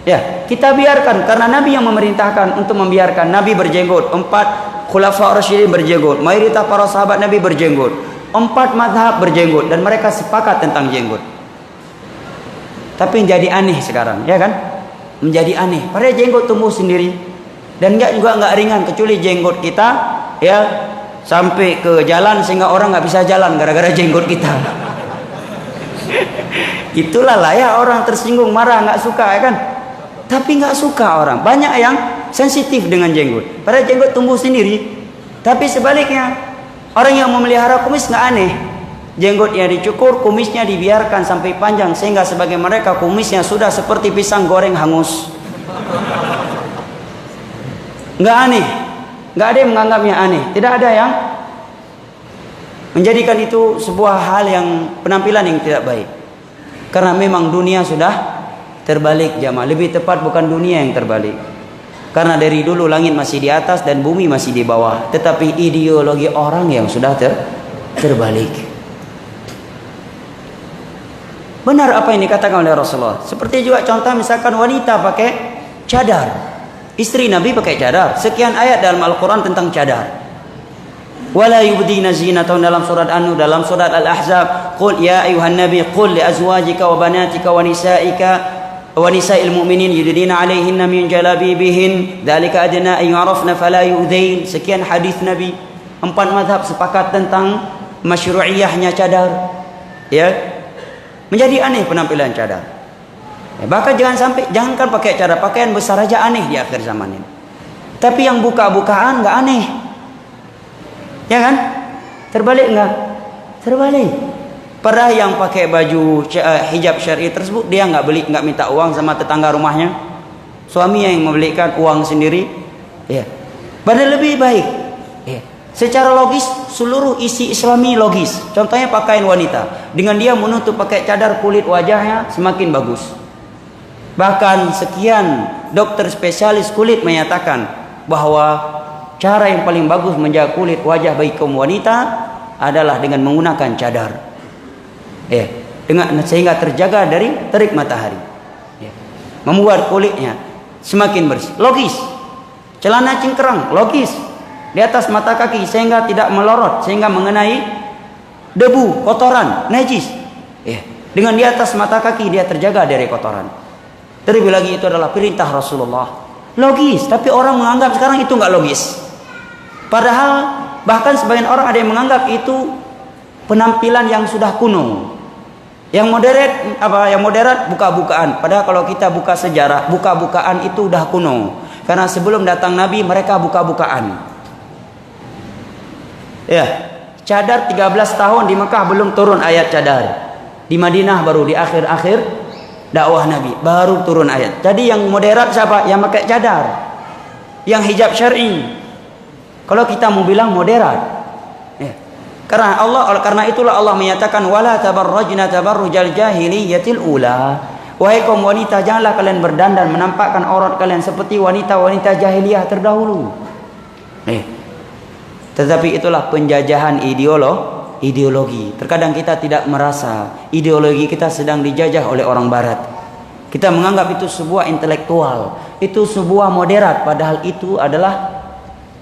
Ya, kita biarkan karena Nabi yang memerintahkan untuk membiarkan. Nabi berjenggot, 4 khulafa rasyidin berjenggot, mayoritas para sahabat Nabi berjenggot, 4 mazhab berjenggot dan mereka sepakat tentang jenggot. Tapi menjadi aneh sekarang, ya kan? Menjadi aneh. Padahal jenggot tumbuh sendiri dan nggak ringan, kecuali jenggot kita ya sampai ke jalan sehingga orang nggak bisa jalan gara-gara jenggot kita. Itulah lah ya orang tersinggung, marah, nggak suka ya kan. Tapi nggak suka orang. Banyak yang sensitif dengan jenggot. Padahal jenggot tumbuh sendiri. Tapi sebaliknya orang yang memelihara kumis nggak aneh. Jenggotnya dicukur, kumisnya dibiarkan sampai panjang sehingga sebagai mereka kumisnya sudah seperti pisang goreng hangus. Nggak aneh. Nggak ada yang menganggapnya aneh. Tidak ada yang menjadikan itu sebuah hal yang penampilan yang tidak baik. Karena memang dunia sudah terbalik jamaah. Lebih tepat bukan dunia yang terbalik. Karena dari dulu langit masih di atas dan bumi masih di bawah. Tetapi ideologi orang yang sudah terbalik. Benar apa yang dikatakan oleh Rasulullah. Seperti juga contoh misalkan wanita pakai cadar. Istri Nabi pakai cadar. Sekian ayat dalam Al-Quran tentang cadar. Wala yubdina zinatahun dalam surat An-Nur, dalam surat Al-Ahzab, qul ya ayuhan nabi qul li azwajika wa banatika wa nisaika wa nisa'il mu'minin yudnina 'alaihinna min jalabibihin dzalika adna ay yu'rafna fala yu'dzain. Sekian hadis Nabi. 4 mazhab sepakat tentang masyru'iyahnya cadar. Ya. Menjadi aneh penampilan cadar. Ya, bahkan jangankan pakai cadar, pakaian besar aja aneh di akhir zaman ini. Tapi yang buka-bukaan enggak aneh. Ya kan? Terbalik enggak? Terbalik. Padahal yang pakai baju hijab syar'i tersebut dia enggak beli, enggak minta uang sama tetangga rumahnya. Suami yang membelikan uang sendiri. Ya. Padahal lebih baik. Ya. Secara logis seluruh isi Islami logis. Contohnya pakaian wanita. Dengan dia menutup pakai cadar, kulit wajahnya semakin bagus. Bahkan sekian dokter spesialis kulit menyatakan bahwa cara yang paling bagus menjaga kulit wajah bagi kaum wanita adalah dengan menggunakan cadar. Ya, sehingga terjaga dari terik matahari. Ya. Membuat kulitnya semakin bersih. Logis. Celana cingkrang, logis. Di atas mata kaki sehingga tidak melorot, sehingga mengenai debu, kotoran, najis. Ya. Dengan di atas mata kaki dia terjaga dari kotoran. Terlebih lagi itu adalah perintah Rasulullah. Logis, tapi orang menganggap sekarang itu enggak logis. Padahal bahkan sebagian orang ada yang menganggap itu penampilan yang sudah kuno. Yang moderat buka-bukaan. Padahal kalau kita buka sejarah, buka-bukaan itu udah kuno. Karena sebelum datang Nabi mereka buka-bukaan. Ya, cadar 13 tahun di Mekah belum turun ayat cadar. Di Madinah baru di akhir-akhir dakwah Nabi baru turun ayat. Jadi yang moderat siapa? Yang pakai cadar. Yang hijab syar'i. Kalau kita mau bilang moderat, ya. Karena itulah Allah menyatakan wala tabarrajna tabarrujal jahiliyatil ula. Wahai kaum wanita, janganlah kalian berdandan menampakkan aurat kalian seperti wanita-wanita jahiliyah terdahulu. Tetapi itulah penjajahan ideologi. Terkadang kita tidak merasa ideologi kita sedang dijajah oleh orang barat. Kita menganggap itu sebuah intelektual, itu sebuah moderat, padahal itu adalah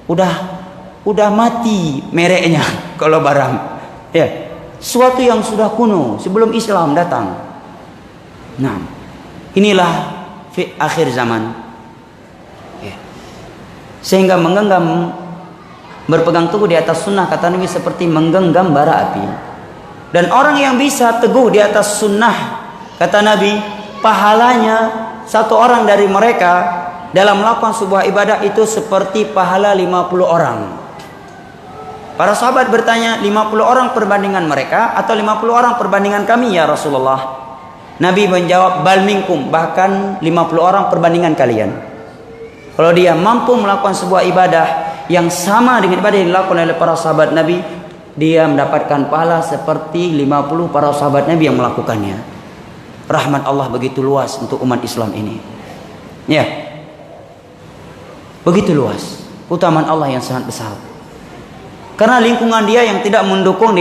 udah mati mereknya kalau barang. Ya, suatu yang sudah kuno sebelum Islam datang. Nah, inilah akhir zaman. Ya. Sehingga menggenggam, berpegang teguh di atas sunnah kata Nabi seperti menggenggam bara api. Dan orang yang bisa teguh di atas sunnah Kata Nabi, pahalanya satu orang dari mereka dalam melakukan sebuah ibadah itu seperti pahala 50 orang. Para sahabat bertanya, 50 orang perbandingan mereka atau 50 orang perbandingan kami ya Rasulullah? Nabi menjawab, bal minkum, bahkan 50 orang perbandingan kalian. Kalau dia mampu melakukan sebuah ibadah yang sama dengan ibadah yang dilakukan oleh para sahabat Nabi, dia mendapatkan pahala seperti 50 para sahabat Nabi yang melakukannya. Rahmat Allah begitu luas untuk umat Islam ini. Ya, begitu luas. Keutamaan Allah yang sangat besar. Karena lingkungan dia yang tidak mendukung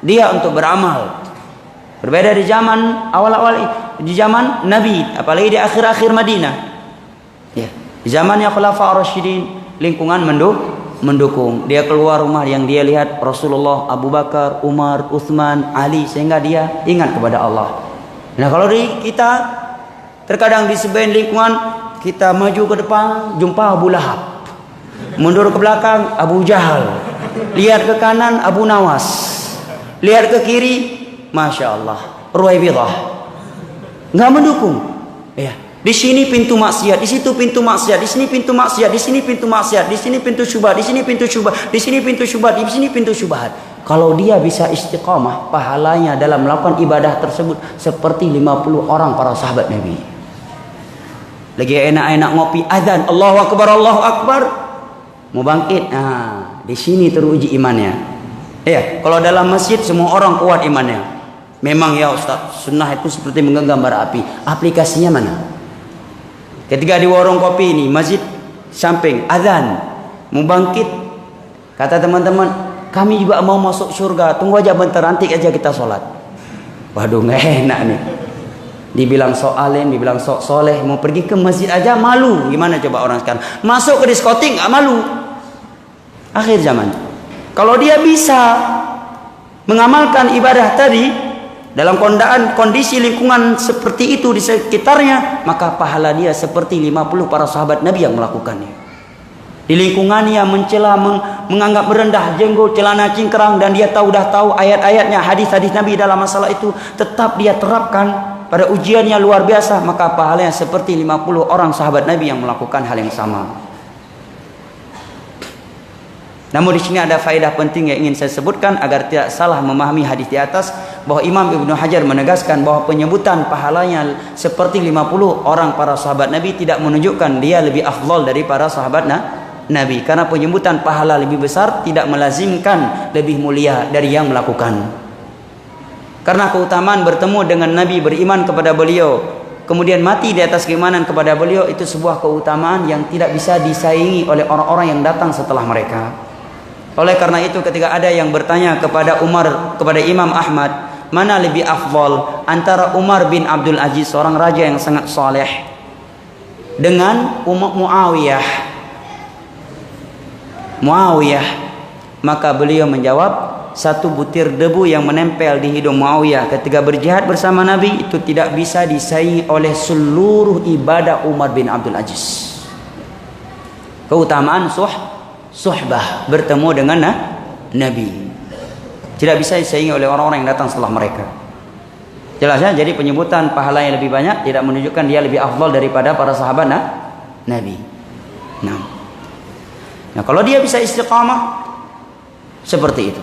dia untuk beramal. Berbeda di zaman awal-awal, di zaman Nabi, apalagi di akhir-akhir Madinah. Ya, di zamannya Khulafaur Rasyidin, lingkungan mendukung. Dia keluar rumah yang dia lihat Rasulullah, Abu Bakar, Umar, Utsman, Ali, sehingga dia ingat kepada Allah. Nah, kalau kita terkadang di sebagian lingkungan, kita maju ke depan jumpa Abu Lahab, mundur ke belakang Abu Jahal, lihat ke kanan Abu Nawas, lihat ke kiri, Masya Allah, Ruwaibidah, nggak mendukung. Ya, di sini pintu maksiat, di situ pintu maksiat, di sini pintu maksiat, di sini pintu maksiat, di sini pintu syubhat, di sini pintu syubhat, di sini pintu syubhat, di sini pintu syubhat. Kalau dia bisa istiqamah, pahalanya dalam melakukan ibadah tersebut seperti 50 orang para sahabat Nabi. Lagi enak-enak ngopi, azan, Allahu Akbar, Allahu Akbar, mau bangkit. Nah, di sini teruji imannya. Ya, kalau dalam masjid semua orang kuat imannya. Memang ya Ustaz, sunnah itu seperti menggenggam bara api. Aplikasinya mana? Ketika di warung kopi ini, masjid samping, azan, mau bangkit, kata teman-teman, kami juga mau masuk surga, tunggu aja bentar, nanti aja kita sholat. Waduh, nggak enak nih. Dibilang sok alim, dibilang sok soleh, mau pergi ke masjid aja malu. Gimana coba orang sekarang? Masuk ke diskotik nggak malu. Akhir zaman. Kalau dia bisa mengamalkan ibadah tadi dalam kondisi lingkungan seperti itu di sekitarnya, maka pahala dia seperti 50 para sahabat Nabi yang melakukannya. Di lingkungannya mencela, menganggap merendah, jenggot, celana cingkrang, dan dia dah tahu ayat-ayatnya, hadis-hadis Nabi dalam masalah itu, tetap dia terapkan pada ujiannya luar biasa, maka pahalanya seperti 50 orang sahabat Nabi yang melakukan hal yang sama. Namun di sini ada faedah penting yang ingin saya sebutkan agar tidak salah memahami hadis di atas, bahwa Imam Ibnu Hajar menegaskan bahwa penyebutan pahalanya seperti 50 orang para sahabat Nabi tidak menunjukkan dia lebih afdal dari para sahabat Nabi, karena penyebutan pahala lebih besar tidak melazimkan lebih mulia dari yang melakukan. Karena keutamaan bertemu dengan Nabi, beriman kepada beliau, kemudian mati di atas keimanan kepada beliau, itu sebuah keutamaan yang tidak bisa disaingi oleh orang-orang yang datang setelah mereka. Oleh karena itu ketika ada yang bertanya kepada Imam Ahmad, mana lebih afdal antara Umar bin Abdul Aziz, seorang raja yang sangat saleh, dengan Muawiyah, maka beliau menjawab, satu butir debu yang menempel di hidung Muawiyah ketika berjihad bersama Nabi itu tidak bisa disaingi oleh seluruh ibadah Umar bin Abdul Aziz. Keutamaan suhbah, bertemu dengan Nabi, tidak bisa disaingi oleh orang-orang yang datang setelah mereka. Jelasnya, jadi penyebutan pahala yang lebih banyak tidak menunjukkan dia lebih afdal daripada para sahabat Nabi. Nah, kalau dia bisa istiqamah seperti itu.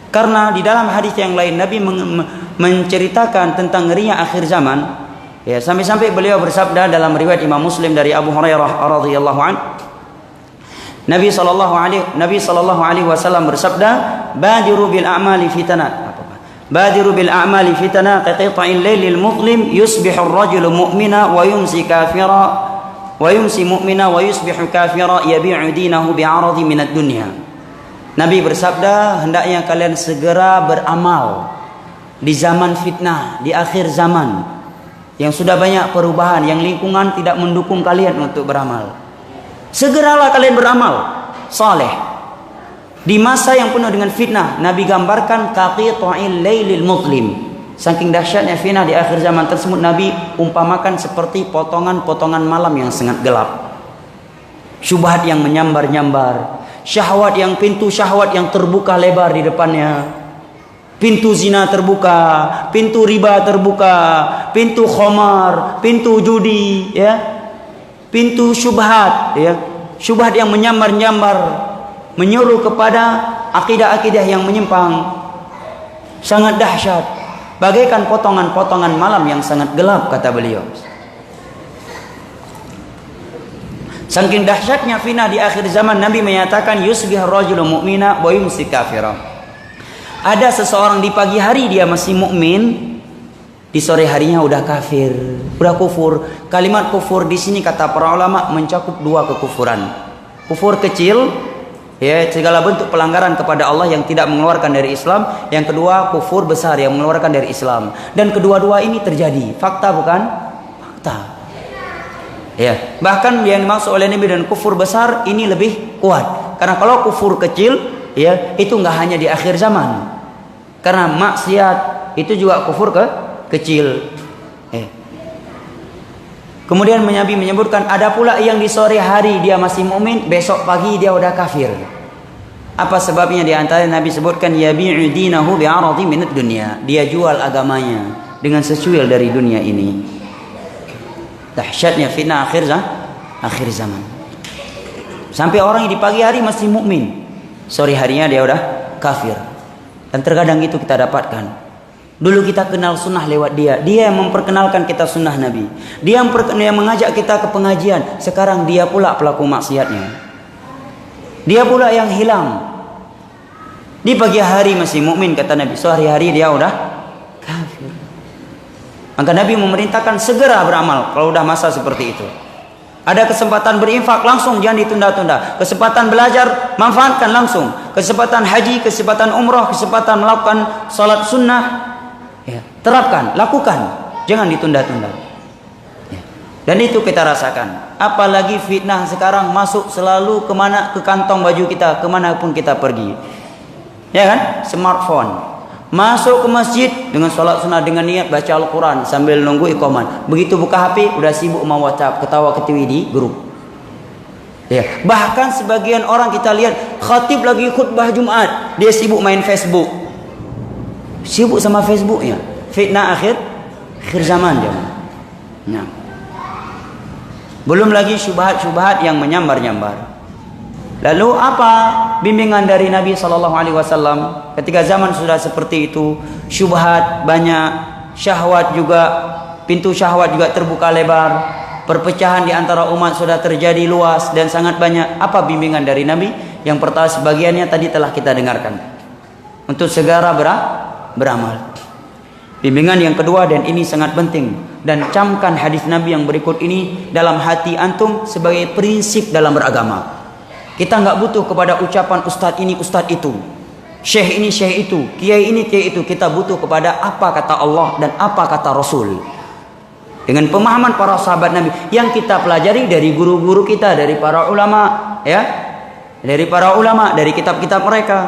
Karena di dalam hadis yang lain Nabi menceritakan tentang ngerinya akhir zaman. Ya, sampai-sampai beliau bersabda dalam riwayat Imam Muslim dari Abu Hurairah radhiyallahu anhu, Nabi sallallahu alaihi wasallam bersabda, "Badiru bil a'mali fitana." Badiru bil a'mali fitana qata'il lailil muzlim yusbihu ar-rajulu mu'mina wa yumsi kafira wa yumsi mu'mina wa yusbihu kafira yabi'u dinahu bi'aradi minad dunya. Nabi bersabda, hendaknya kalian segera beramal di zaman fitnah, di akhir zaman yang sudah banyak perubahan, yang lingkungan tidak mendukung kalian untuk beramal. Segeralah kalian beramal saleh. Di masa yang penuh dengan fitnah, Nabi gambarkan qata'il lailil muzlim. Saking dahsyatnya fitnah di akhir zaman tersebut, Nabi umpamakan seperti potongan-potongan malam yang sangat gelap. Syubhat yang menyambar-nyambar, pintu syahwat yang terbuka lebar di depannya. Pintu zina terbuka, pintu riba terbuka, pintu khamar, pintu judi, ya, pintu syubhat, ya, syubhat yang menyambar-nyambar, menyuruh kepada akidah-akidah yang menyimpang, sangat dahsyat, bagaikan potongan-potongan malam yang sangat gelap, kata beliau. Saking dahsyatnya fitnah di akhir zaman, Nabi menyatakan yusbih rajulu mu'mina wa yumsi kafira. Ada seseorang di pagi hari dia masih mukmin, di sore harinya udah kafir, udah kufur. Kalimat kufur di sini kata para ulama mencakup dua kekufuran. Kufur kecil, ya, segala bentuk pelanggaran kepada Allah yang tidak mengeluarkan dari Islam. Yang kedua kufur besar yang mengeluarkan dari Islam. Dan kedua-dua ini terjadi. Fakta bukan? Fakta. Ya, bahkan yang dimaksud oleh Nabi dan kufur besar ini lebih kuat. Karena kalau kufur kecil, ya, itu nggak hanya di akhir zaman. Karena maksiat itu juga kufur kecil. Kemudian Nabi menyebutkan ada pula yang di sore hari dia masih mukmin, besok pagi dia udah kafir. Apa sebabnya? Di antara Nabi sebutkan yabi'u dinahu bi'aradi minad dunya. Dia jual agamanya dengan secuil dari dunia ini. Dahsyatnya fitnah akhir zaman. Sampai orang yang di pagi hari masih mukmin, sore harinya dia udah kafir. Dan terkadang itu kita dapatkan. Dulu kita kenal sunnah lewat dia. Dia yang memperkenalkan kita sunnah Nabi. Dia yang mengajak kita ke pengajian. Sekarang dia pula pelaku maksiatnya. Dia pula yang hilang. Di pagi hari masih mukmin kata Nabi, sore hari dia udah kafir. Maka Nabi memerintahkan segera beramal kalau udah masa seperti itu. Ada kesempatan berinfak langsung, jangan ditunda-tunda. Kesempatan belajar manfaatkan langsung. Kesempatan haji, kesempatan umrah, kesempatan melakukan salat sunnah, ya, terapkan, lakukan, jangan ditunda-tunda. Ya. Dan itu kita rasakan. Apalagi fitnah sekarang masuk selalu kemana, ke kantong baju kita, kemanapun kita pergi. Ya kan? Smartphone. Masuk ke masjid dengan sholat sunnah, dengan niat baca Al-Quran sambil nunggu iqamat. Begitu buka HP udah sibuk sama WhatsApp, ketawa ketiwi di grup. Ya, bahkan sebagian orang kita lihat khatib lagi khutbah Jumat, dia sibuk main Facebook. Sibuk sama Facebooknya. Fitnah akhir zaman dia. Nah. Belum lagi syubhat-syubhat yang menyambar-nyambar. Lalu apa bimbingan dari Nabi SAW ketika zaman sudah seperti itu? Syubhat banyak, syahwat juga, pintu syahwat juga terbuka lebar, perpecahan di antara umat sudah terjadi luas dan sangat banyak. Apa bimbingan dari Nabi? Yang pertama sebagiannya tadi telah kita dengarkan, untuk segera beramal. Bimbingan yang kedua, dan ini sangat penting, dan camkan hadis Nabi yang berikut ini dalam hati antum sebagai prinsip dalam beragama. Kita nggak butuh kepada ucapan ustadz ini, ustadz itu, syekh ini, syekh itu, kiai ini, kiai itu. Kita butuh kepada apa kata Allah dan apa kata Rasul. Dengan pemahaman para sahabat Nabi yang kita pelajari dari guru-guru kita, dari para ulama, ya, dari para ulama, dari kitab-kitab mereka.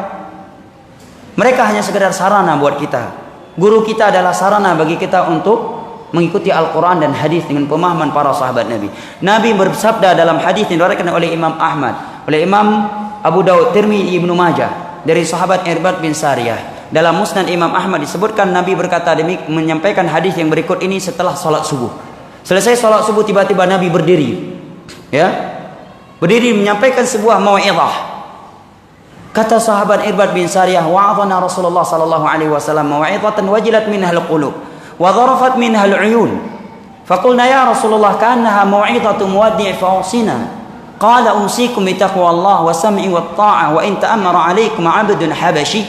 Mereka hanya sekedar sarana buat kita. Guru kita adalah sarana bagi kita untuk mengikuti Al-Quran dan hadis dengan pemahaman para sahabat Nabi. Nabi bersabda dalam hadis yang diriwayatkan oleh Imam Ahmad, oleh Imam Abu Daud, Tirmidzi, Ibnu Majah, dari sahabat Irbad bin Sariyah. Dalam Musnad Imam Ahmad disebutkan Nabi berkata menyampaikan hadis yang berikut ini setelah salat subuh. Selesai salat subuh tiba-tiba Nabi berdiri, ya, berdiri menyampaikan sebuah mau'izah. Kata sahabat Irbad bin Sariyah, wa'adhana Rasulullah sallallahu alaihi wasallam mau'izatan wajilat minha al-qulub wa dharafat minha al-uyun. Faqulna ya Rasulullah ka'annaha mau'izatu muwaddi' fa'usina. Qala usikum bi taqwallah wa sam'i wa ta'ah wa in ta'ammara 'alaikum 'abdun habashi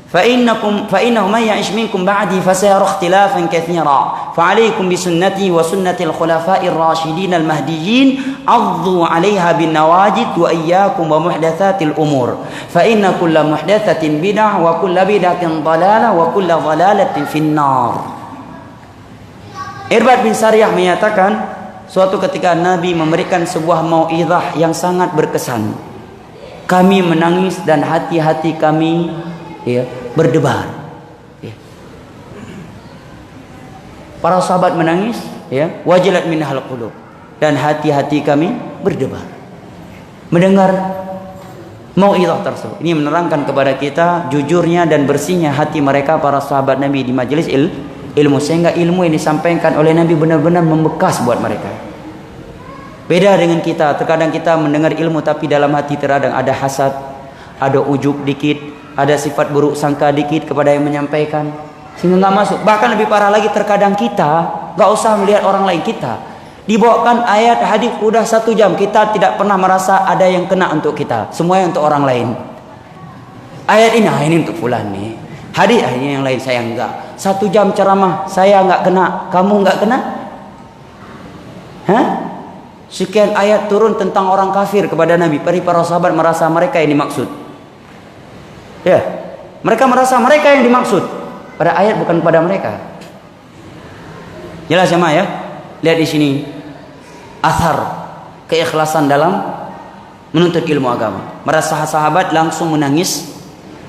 fa innahu man ya'ish minkum ba'di fasayara ikhtilafan katsira fa 'alaikum bi sunnati wa sunnati al-khulafa'ir rasyidin al-mahdiyyin 'addu 'alaiha bin nawajid wa iyyakum wa muhdatsatil umur fa inna kulla muhdatsatin bid'ah wa kulla bid'atin dhalalah wa kulla dhalalatin fin-nar. Irbad bin Sariyah menyatakan, suatu ketika Nabi memberikan sebuah mau'izah yang sangat berkesan. Kami menangis dan hati-hati kami, ya, berdebar. Ya. Para sahabat menangis, ya, wajilat minhal qulub, dan hati-hati kami berdebar. Mendengar mau'izah tersebut. Ini menerangkan kepada kita jujurnya dan bersihnya hati mereka para sahabat Nabi di majelis ilmu, sehingga ilmu yang disampaikan oleh Nabi benar-benar membekas buat mereka. Beda dengan kita, terkadang kita mendengar ilmu tapi dalam hati terkadang ada hasad, ada ujub dikit, ada sifat buruk sangka dikit kepada yang menyampaikan, sehingga nggak masuk. Bahkan lebih parah lagi, terkadang kita nggak usah melihat orang lain, kita dibawakan ayat hadis udah 1 jam, kita tidak pernah merasa ada yang kena untuk kita, semuanya untuk orang lain. Ayat ini untuk fulan nih, hadis ini yang lain saya enggak. 1 jam ceramah saya nggak kena, kamu nggak kena? Hah? Sekian ayat turun tentang orang kafir kepada Nabi, para sahabat merasa mereka yang dimaksud. Ya, mereka merasa mereka yang dimaksud. Pada ayat bukan pada mereka. Jelas jemaah ya? Lihat di sini athar keikhlasan dalam menuntut ilmu agama. Merasa sahabat langsung menangis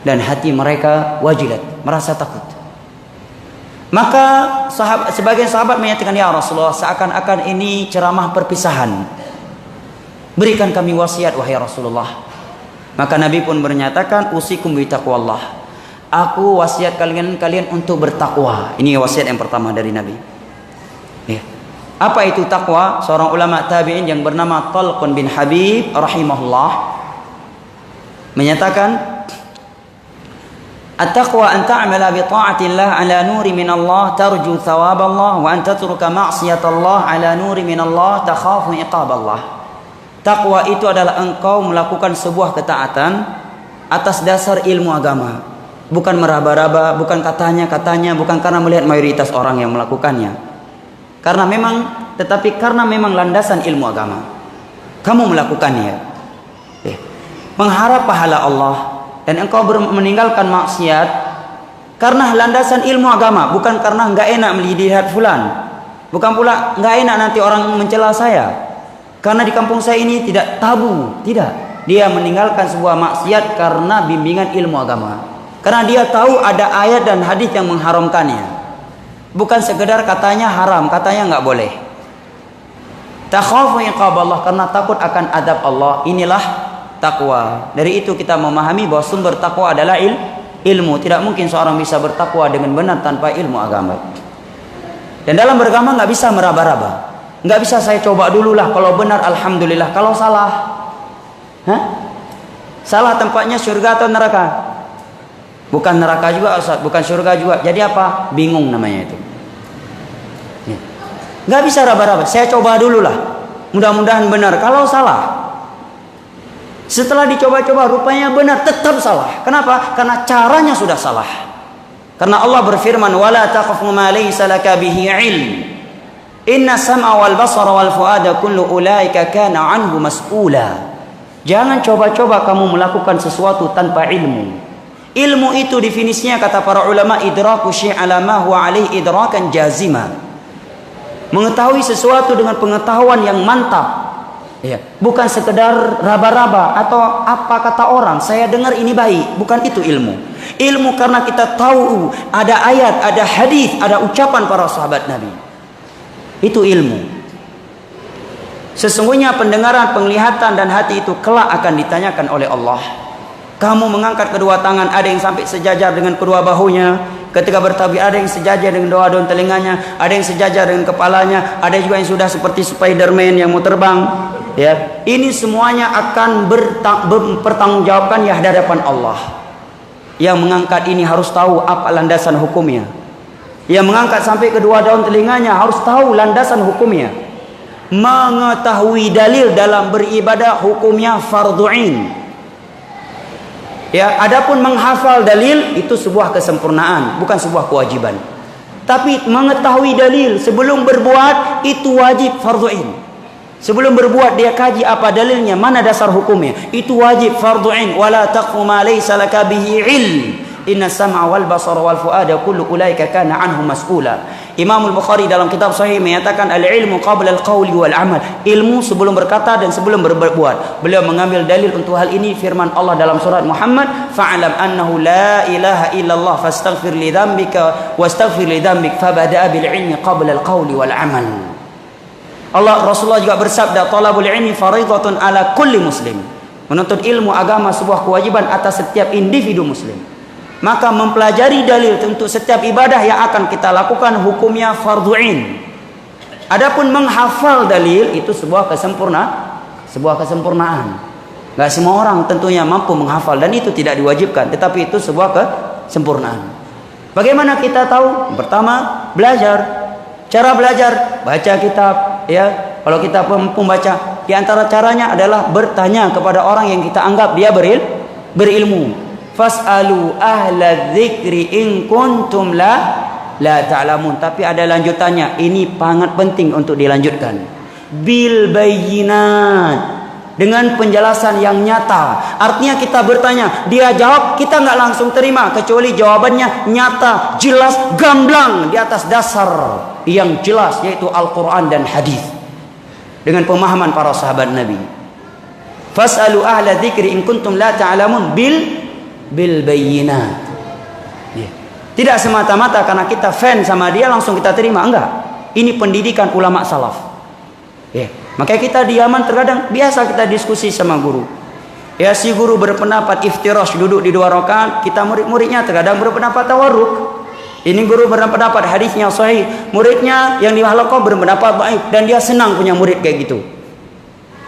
dan hati mereka wajilat, merasa takut. Maka sebagian sahabat menyatakan, ya Rasulullah, seakan-akan ini ceramah perpisahan. Berikan kami wasiat wahai Rasulullah. Maka Nabi pun menyatakan, usikum bi taqwallah. Aku wasiat kalian untuk bertakwa. Ini wasiat yang pertama dari Nabi. Ya. Apa itu takwa? Seorang ulama tabi'in yang bernama Talqun bin Habib rahimahullah menyatakan, at-taqwa an ta'mala bi ta'atillah ala nuri min Allah tarju thawab Allah wa an tatruka ma'siyat Allah ala nuri min Allah takhafu iqab Allah. Takwa itu adalah engkau melakukan sebuah ketaatan atas dasar ilmu agama, bukan meraba-raba, bukan katanya, bukan karena melihat mayoritas orang yang melakukannya. Tetapi karena memang landasan ilmu agama, kamu melakukannya, mengharap pahala Allah. Dan engkau meninggalkan maksiat karena landasan ilmu agama, bukan karena enggak enak melihat fulan, bukan pula enggak enak nanti orang mencela saya karena di kampung saya ini tidak tabu, tidak. Dia meninggalkan sebuah maksiat karena bimbingan ilmu agama, karena dia tahu ada ayat dan hadis yang mengharamkannya, bukan sekedar katanya haram, katanya enggak boleh. Takhafu iqab Allah, karena takut akan adab Allah. Inilah takwa. Dari itu kita memahami bahwa sumber takwa adalah ilmu. Tidak mungkin seorang bisa bertakwa dengan benar tanpa ilmu agama. Dan dalam beragama nggak bisa meraba-raba, nggak bisa saya coba dulu lah, kalau benar alhamdulillah, kalau salah, salah tempatnya surga atau neraka? Bukan neraka juga Ustaz, bukan surga juga. Jadi apa? Bingung namanya itu. Nggak bisa raba-raba. Saya coba dulu lah, mudah-mudahan benar. Kalau salah, setelah dicoba-coba rupanya benar, tetap salah. Kenapa? Karena caranya sudah salah. Karena Allah berfirman, wala taqfu ma laysa laka bihi ilm. Inna sam'a wal basara wal fuada kullu ulaika kana anhu mas'ula. Jangan coba-coba kamu melakukan sesuatu tanpa ilmu. Ilmu itu definisinya kata para ulama, idraku syai' ala ma huwa alaihi idrakan jazima. Mengetahui sesuatu dengan pengetahuan yang mantap. Ya, bukan sekedar raba-raba atau apa kata orang, saya dengar ini baik, bukan itu ilmu. Ilmu karena kita tahu ada ayat, ada hadis, ada ucapan para sahabat Nabi. Itu ilmu. Sesungguhnya pendengaran, penglihatan dan hati itu kelak akan ditanyakan oleh Allah. Kamu mengangkat kedua tangan, ada yang sampai sejajar dengan kedua bahunya. Ketika bertabik, ada yang sejajar dengan dua daun telinganya, ada yang sejajar dengan kepalanya, ada juga yang sudah seperti Spiderman yang mau terbang. Ya, ini semuanya akan bertanggungjawabkan ya di hadapan Allah. Yang mengangkat ini harus tahu apa landasan hukumnya. Yang mengangkat sampai kedua daun telinganya harus tahu landasan hukumnya. Mengetahui dalil dalam beribadah hukumnya fardhu ain. Ya, adapun menghafal dalil itu sebuah kesempurnaan, bukan sebuah kewajiban. Tapi mengetahui dalil sebelum berbuat itu wajib fardhu ain. Sebelum berbuat dia kaji apa dalilnya, mana dasar hukumnya, itu wajib fardhu ain. Wala taqfu ma laysa laka bihi ilm. Inna sam'a wal basara wal fuada kullu ulaika kana anhu mas'ula. Imam Al-Bukhari dalam kitab Sahih menyatakan al-ilmu qabla al-qawli wal amal. Ilmu sebelum berkata dan sebelum berbuat. Beliau mengambil dalil untuk hal ini firman Allah dalam surat Muhammad, fa'lam annahu la ilaha illallah fastaghfir li dhanbika wastaghfir li dhanbik fabada'a bil ilmi qabla al-qawli wal amal. Allah Rasulullah juga bersabda, talabul ilmi fariidatun ala kulli muslim. Menuntut ilmu agama sebuah kewajiban atas setiap individu muslim. Maka mempelajari dalil untuk setiap ibadah yang akan kita lakukan hukumnya fardhu ain. Adapun menghafal dalil itu sebuah kesempurnaan. Enggak semua orang tentunya mampu menghafal dan itu tidak diwajibkan, tetapi itu sebuah kesempurnaan. Bagaimana kita tahu? Pertama, belajar. Cara belajar, baca kitab, ya. Kalau kita mampu baca, di antara caranya adalah bertanya kepada orang yang kita anggap dia berilmu. Fas'alu ahla dzikri in kuntum la ta'lamun. Tapi ada lanjutannya. Ini sangat penting untuk dilanjutkan. Bil bayyinat. Dengan penjelasan yang nyata. Artinya kita bertanya, dia jawab, kita nggak langsung terima kecuali jawabannya nyata, jelas, gamblang di atas dasar yang jelas, yaitu Al-Quran dan hadis. Dengan pemahaman para sahabat Nabi. Fas'alu ahla dzikri in kuntum la ta'lamun bil bayyinat. Tidak semata-mata karena kita fan sama dia langsung kita terima, enggak. Ini pendidikan ulama salaf. Makanya kita diaman terkadang biasa kita diskusi sama guru. Ya, si guru berpendapat iftirash duduk di 2 rakaat, kita murid-muridnya terkadang berpendapat tawarruk. Ini guru berpendapat hadisnya sahih, muridnya yang di halaqah berpendapat dhaif dan dia senang punya murid kayak gitu.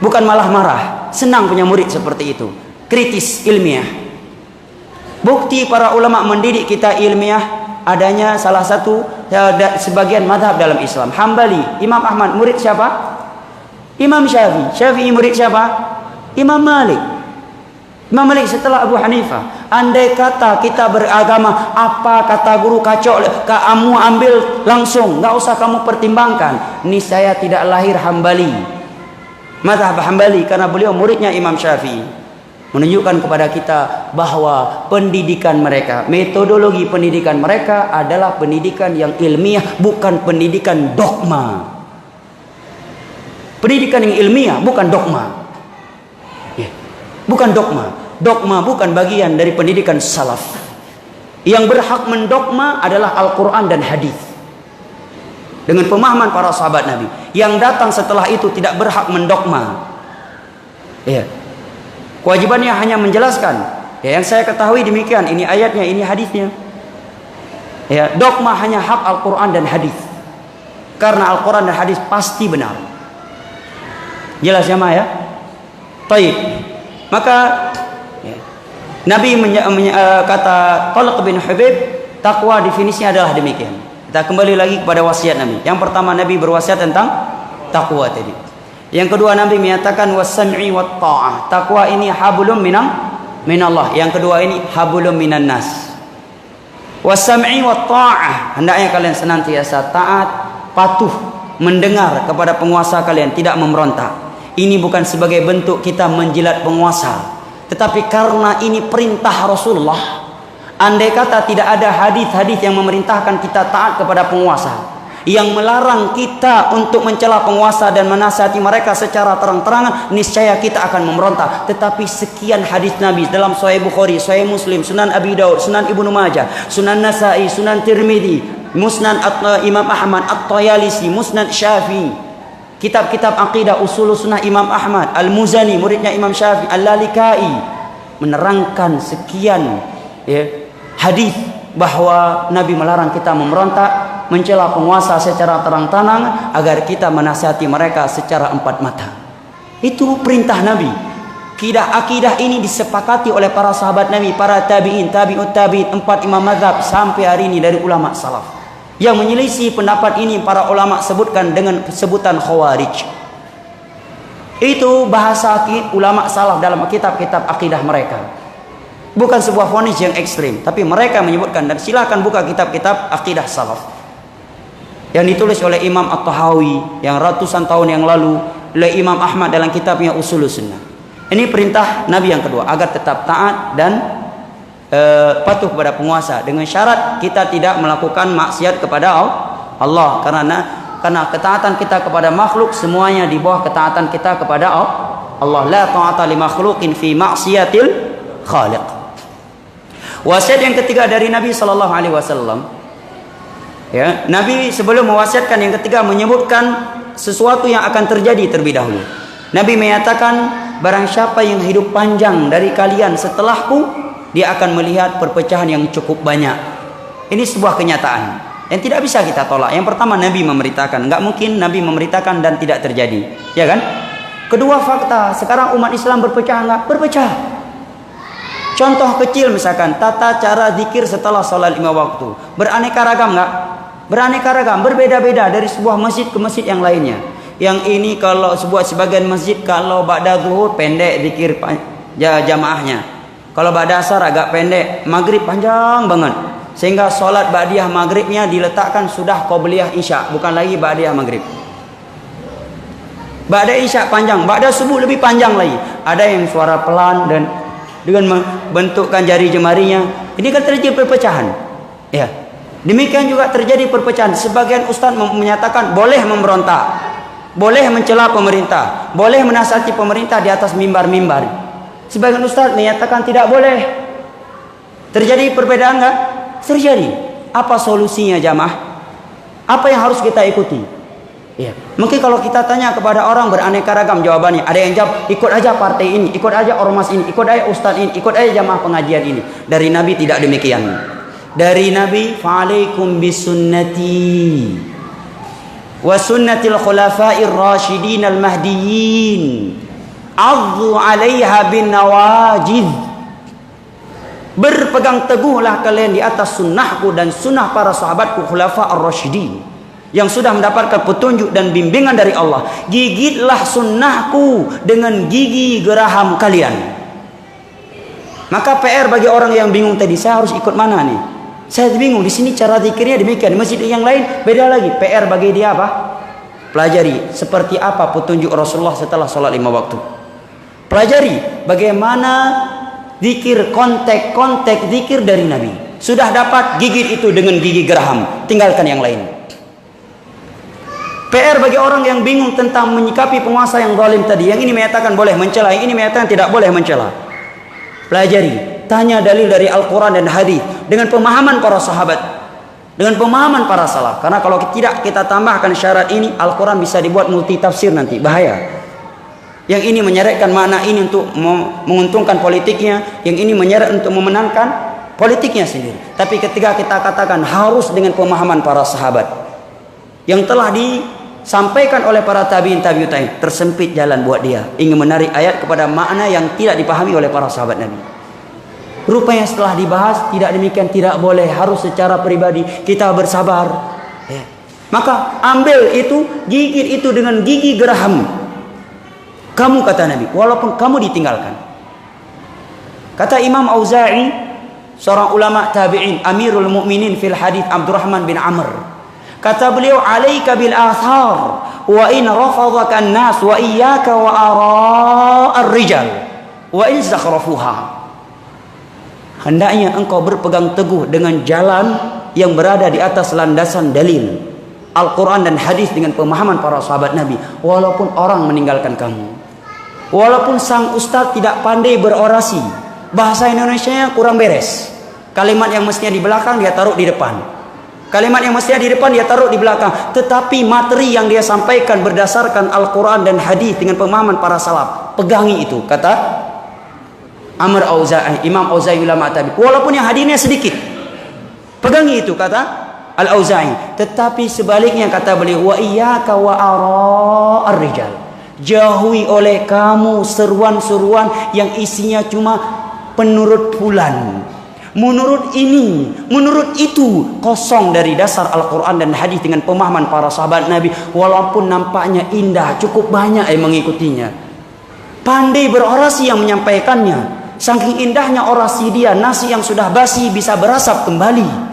Bukan malah marah, senang punya murid seperti itu. Kritis, ilmiah. Bukti para ulama mendidik kita ilmiah adanya salah satu sebagian mazhab dalam Islam. Hambali, Imam Ahmad murid siapa? Imam Syafi'i. Syafi'i murid siapa? Imam Malik. Imam Malik setelah Abu Hanifah. Andai kata kita beragama, apa kata guru kacau, kamu ambil langsung, nggak usah kamu pertimbangkan. Ini saya tidak lahir Hambali, mazhab Hambali, karena beliau muridnya Imam Syafi'i. Menunjukkan kepada kita bahwa pendidikan mereka, metodologi pendidikan mereka adalah pendidikan yang ilmiah, bukan pendidikan dogma. Pendidikan yang ilmiah, bukan dogma. Bukan dogma. Dogma bukan bagian dari pendidikan salaf. Yang berhak mendogma adalah Al-Quran dan hadis. Dengan pemahaman para sahabat Nabi. Yang datang setelah itu tidak berhak mendogma. Kewajibannya hanya menjelaskan. Yang saya ketahui demikian. Ini ayatnya, ini hadisnya. Dogma hanya hak Al-Quran dan hadis. Karena Al-Quran dan hadis pasti benar. Jelas ya, ya? Baik. Maka Nabi kata Talq bin Habib, takwa definisinya adalah demikian. Kita kembali lagi kepada wasiat Nabi. Yang pertama Nabi berwasiat tentang takwa tadi. Yang kedua Nabi menyatakan was-sam'i wat ta'ah. Takwa ini hablum minallah. Yang kedua ini hablum minan nas. Was-sam'i wat ta'ah. Hendaknya kalian senantiasa taat, patuh, mendengar kepada penguasa kalian, tidak memberontak. Ini bukan sebagai bentuk kita menjilat penguasa, tetapi karena ini perintah Rasulullah. Andai kata tidak ada hadis-hadis yang memerintahkan kita taat kepada penguasa, yang melarang kita untuk mencela penguasa dan menasihati mereka secara terang-terangan, niscaya kita akan memberontak. Tetapi sekian hadis Nabi dalam Sahih Bukhari, Sahih Muslim, Sunan Abi Daud, Sunan Ibnu Majah, Sunan Nasa'i, Sunan Tirmidzi, Musnad Imam Ahmad, At-Tayalisi, Musnad Syafi'i, kitab-kitab akidah, usul sunnah Imam Ahmad, Al-Muzani muridnya Imam Syafi'i, Al-Lalikai, menerangkan sekian hadis bahwa Nabi melarang kita memberontak, mencela penguasa secara terang-terangan, agar kita menasihati mereka secara empat mata. Itu perintah Nabi. Akidah ini disepakati oleh para sahabat Nabi, para tabi'in, tabi'ut tabi'in, 4 imam mazhab sampai hari ini dari ulama salaf. Yang menyelisih pendapat ini para ulama sebutkan dengan sebutan khawarij. Itu bahasa ulama salaf dalam kitab-kitab akidah mereka. Bukan sebuah vonis yang ekstrim, tapi mereka menyebutkan, dan silakan buka kitab-kitab akidah salaf yang ditulis oleh Imam At-Tahawi yang ratusan tahun yang lalu, oleh Imam Ahmad dalam kitabnya Ushulus Sunnah. Ini perintah Nabi yang kedua, agar tetap taat dan patuh kepada penguasa, dengan syarat kita tidak melakukan maksiat kepada Allah, karena ketaatan kita kepada makhluk semuanya di bawah ketaatan kita kepada Allah. La ta'ata li makhluqin fi maksiatil khaliq. Wasiat yang ketiga dari Nabi sallallahu alaihi wasallam, Nabi sebelum mewasiatkan yang ketiga menyebutkan sesuatu yang akan terjadi terlebih dahulu. Nabi menyatakan barang siapa yang hidup panjang dari kalian setelahku, dia akan melihat perpecahan yang cukup banyak. Ini sebuah kenyataan yang tidak bisa kita tolak. Yang pertama, Nabi memberitakan. Enggak mungkin Nabi memberitakan dan tidak terjadi, ya kan? Kedua, fakta. Sekarang umat Islam berpecah enggak? Berpecah. Contoh kecil misalkan, tata cara zikir setelah sholat 5 waktu. Beraneka ragam enggak? Beraneka ragam, berbeda-beda dari sebuah masjid ke masjid yang lainnya. Yang ini kalau sebagian masjid kalau ba'da zuhur pendek zikir jamaahnya. Kalau ba'da asar agak pendek, maghrib panjang banget. Sehingga solat ba'diyah maghribnya diletakkan sudah qobliyah isya, bukan lagi ba'diyah maghrib. Ba'da isya panjang, ba'da subuh lebih panjang lagi. Ada yang suara pelan dan dengan membentukkan jari jemarinya. Ini kan terjadi perpecahan. Ya. Demikian juga terjadi perpecahan. Sebagian ustaz menyatakan boleh memberontak, boleh mencela pemerintah, boleh menasihati pemerintah di atas mimbar-mimbar. Sebagian ustaz menyatakan tidak boleh. Terjadi perbedaan enggak? Terjadi. Apa solusinya jamaah? Apa yang harus kita ikuti? Ya. Mungkin kalau kita tanya kepada orang beraneka ragam jawabannya. Ada yang jawab ikut aja partai ini, ikut aja ormas ini, ikut aja ustaz ini, ikut aja jamaah pengajian ini. Dari Nabi tidak demikian. Dari Nabi, fa'alaikum bisunnati wa sunnatil khulafa'ir rasyidin al-mahdiyyin adzu 'alaiha bin nawajid. Berpegang teguhlah kalian di atas sunnahku dan sunnah para sahabatku khulafa ar-rasyidin yang sudah mendapatkan petunjuk dan bimbingan dari Allah. Gigitlah sunnahku dengan gigi geraham kalian. Maka PR bagi orang yang bingung tadi, saya harus ikut mana nih? Saya bingung, di sini cara zikirnya demikian, di masjid yang lain beda lagi. PR bagi dia apa? Pelajari seperti apa petunjuk Rasulullah setelah sholat 5 waktu. Pelajari bagaimana zikir, kontek zikir dari Nabi. Sudah dapat, gigit itu dengan gigi geraham, tinggalkan yang lain. PR bagi orang yang bingung tentang menyikapi penguasa yang zalim tadi. Yang ini menyatakan boleh mencela, yang ini menyatakan tidak boleh mencela. Pelajari, tanya dalil dari Al-Quran dan hadis dengan pemahaman para sahabat, dengan pemahaman para salaf. Karena kalau tidak kita tambahkan syarat ini, Al-Quran bisa dibuat multi tafsir nanti, bahaya. Yang ini menyeretkan makna ini untuk menguntungkan politiknya, yang ini menyeret untuk memenangkan politiknya sendiri. Tapi ketika kita katakan harus dengan pemahaman para sahabat yang telah disampaikan oleh para tabi'in tabi'ut tabi'in, tersempit jalan buat dia ingin menarik ayat kepada makna yang tidak dipahami oleh para sahabat Nabi. Rupanya setelah dibahas tidak demikian, tidak boleh, harus secara pribadi kita bersabar. Ya. Maka ambil itu, gigit itu dengan gigi geraham. Kamu, kata Nabi, walaupun kamu ditinggalkan. Kata Imam Auza'i, seorang ulama tabi'in, Amirul Mukminin fil hadis, Abdurrahman bin Amr. Kata beliau, "Alaika bil athar wa in rafadhaka an-nas wa iyyaka wa ara'ar rijal wa in zakhrafuha." Hendaknya engkau berpegang teguh dengan jalan yang berada di atas landasan dalil Al-Quran dan hadis dengan pemahaman para sahabat Nabi, walaupun orang meninggalkan kamu. Walaupun sang ustaz tidak pandai berorasi, bahasa Indonesianya kurang beres, kalimat yang mestinya di belakang dia taruh di depan, kalimat yang mestinya di depan dia taruh di belakang. Tetapi materi yang dia sampaikan berdasarkan Al-Quran dan hadis dengan pemahaman para salaf, pegangi itu, kata Amr Auza'i, Imam Auza'i ulama tabi. Walaupun yang hadirnya sedikit, pegangi itu, kata Al-Auza'i. Tetapi sebaliknya, kata beliau, wa iyyaka wa ara'ar rijal, jauhi oleh kamu seruan-seruan yang isinya cuma penurut fulan, menurut ini, menurut itu, kosong dari dasar Al-Quran dan hadis dengan pemahaman para sahabat Nabi. Walaupun nampaknya indah, cukup banyak yang mengikutinya, pandai berorasi yang menyampaikannya. Saking indahnya orasi dia, nasi yang sudah basi bisa berasap kembali.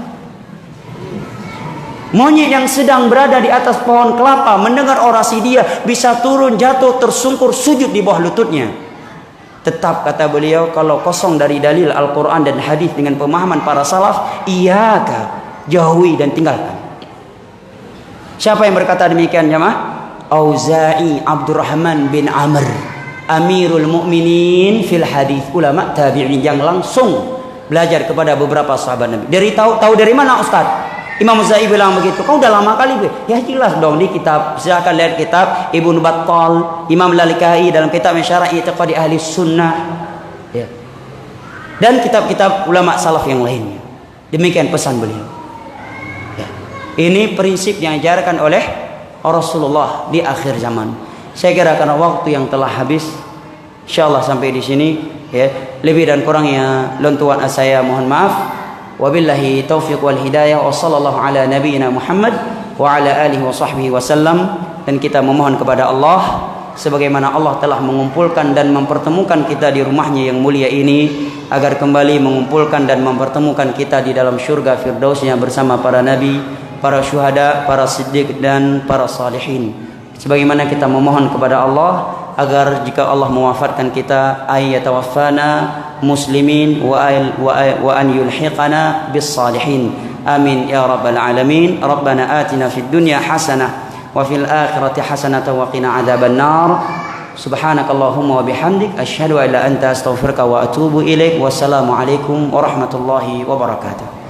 Monyet yang sedang berada di atas pohon kelapa mendengar orasi dia bisa turun, jatuh, tersungkur, sujud di bawah lututnya. Tetap, kata beliau, kalau kosong dari dalil Al-Quran dan hadis dengan pemahaman para salaf, iyaka, jauhi dan tinggalkan. Siapa yang berkata demikian jemaah? Auza'i Abdurrahman bin Amr, Amirul Mukminin fil hadis, ulama tabi'in yang langsung belajar kepada beberapa sahabat Nabi. Tahu dari mana Ustaz? Imam Za'i bilang begitu. Kau udah lama kali gue. Ya jelas dong di kitab. Silakan lihat kitab Ibnu Battal, Imam Lalikai dalam kitab Syarah I'tiqadi Ahli Sunnah. Ya. Dan kitab-kitab ulama salaf yang lainnya. Demikian pesan beliau. Ya. Ini prinsip yang diajarkan oleh Rasulullah di akhir zaman. Saya kira karena waktu yang telah habis, insyaallah sampai di sini ya. Lebih dan kurangnya lontuan saya mohon maaf. Wabillahi taufiq wal hidayah wa sallallahu ala nabiyyina Muhammad wa ala alihi wa sahbihi wasallam. Dan kita memohon kepada Allah sebagaimana Allah telah mengumpulkan dan mempertemukan kita di rumahnya yang mulia ini, agar kembali mengumpulkan dan mempertemukan kita di dalam syurga firdausnya bersama para nabi, para syuhada, para siddiq dan para salihin. Sebagaimana kita memohon kepada Allah agar jika Allah mewafatkan kita ayyatawaffana muslimin wa an yulhiqana bis salihin. Amin ya rabbal alamin. Rabbana atina fid dunya hasanah wa fil akhirati hasanah wa qina adzaban nar. Subhanakallahumma wa bihamdik asyhadu an la anta astaghfiruka wa atubu ilaik. Wassalamu alaikum warahmatullahi wabarakatuh.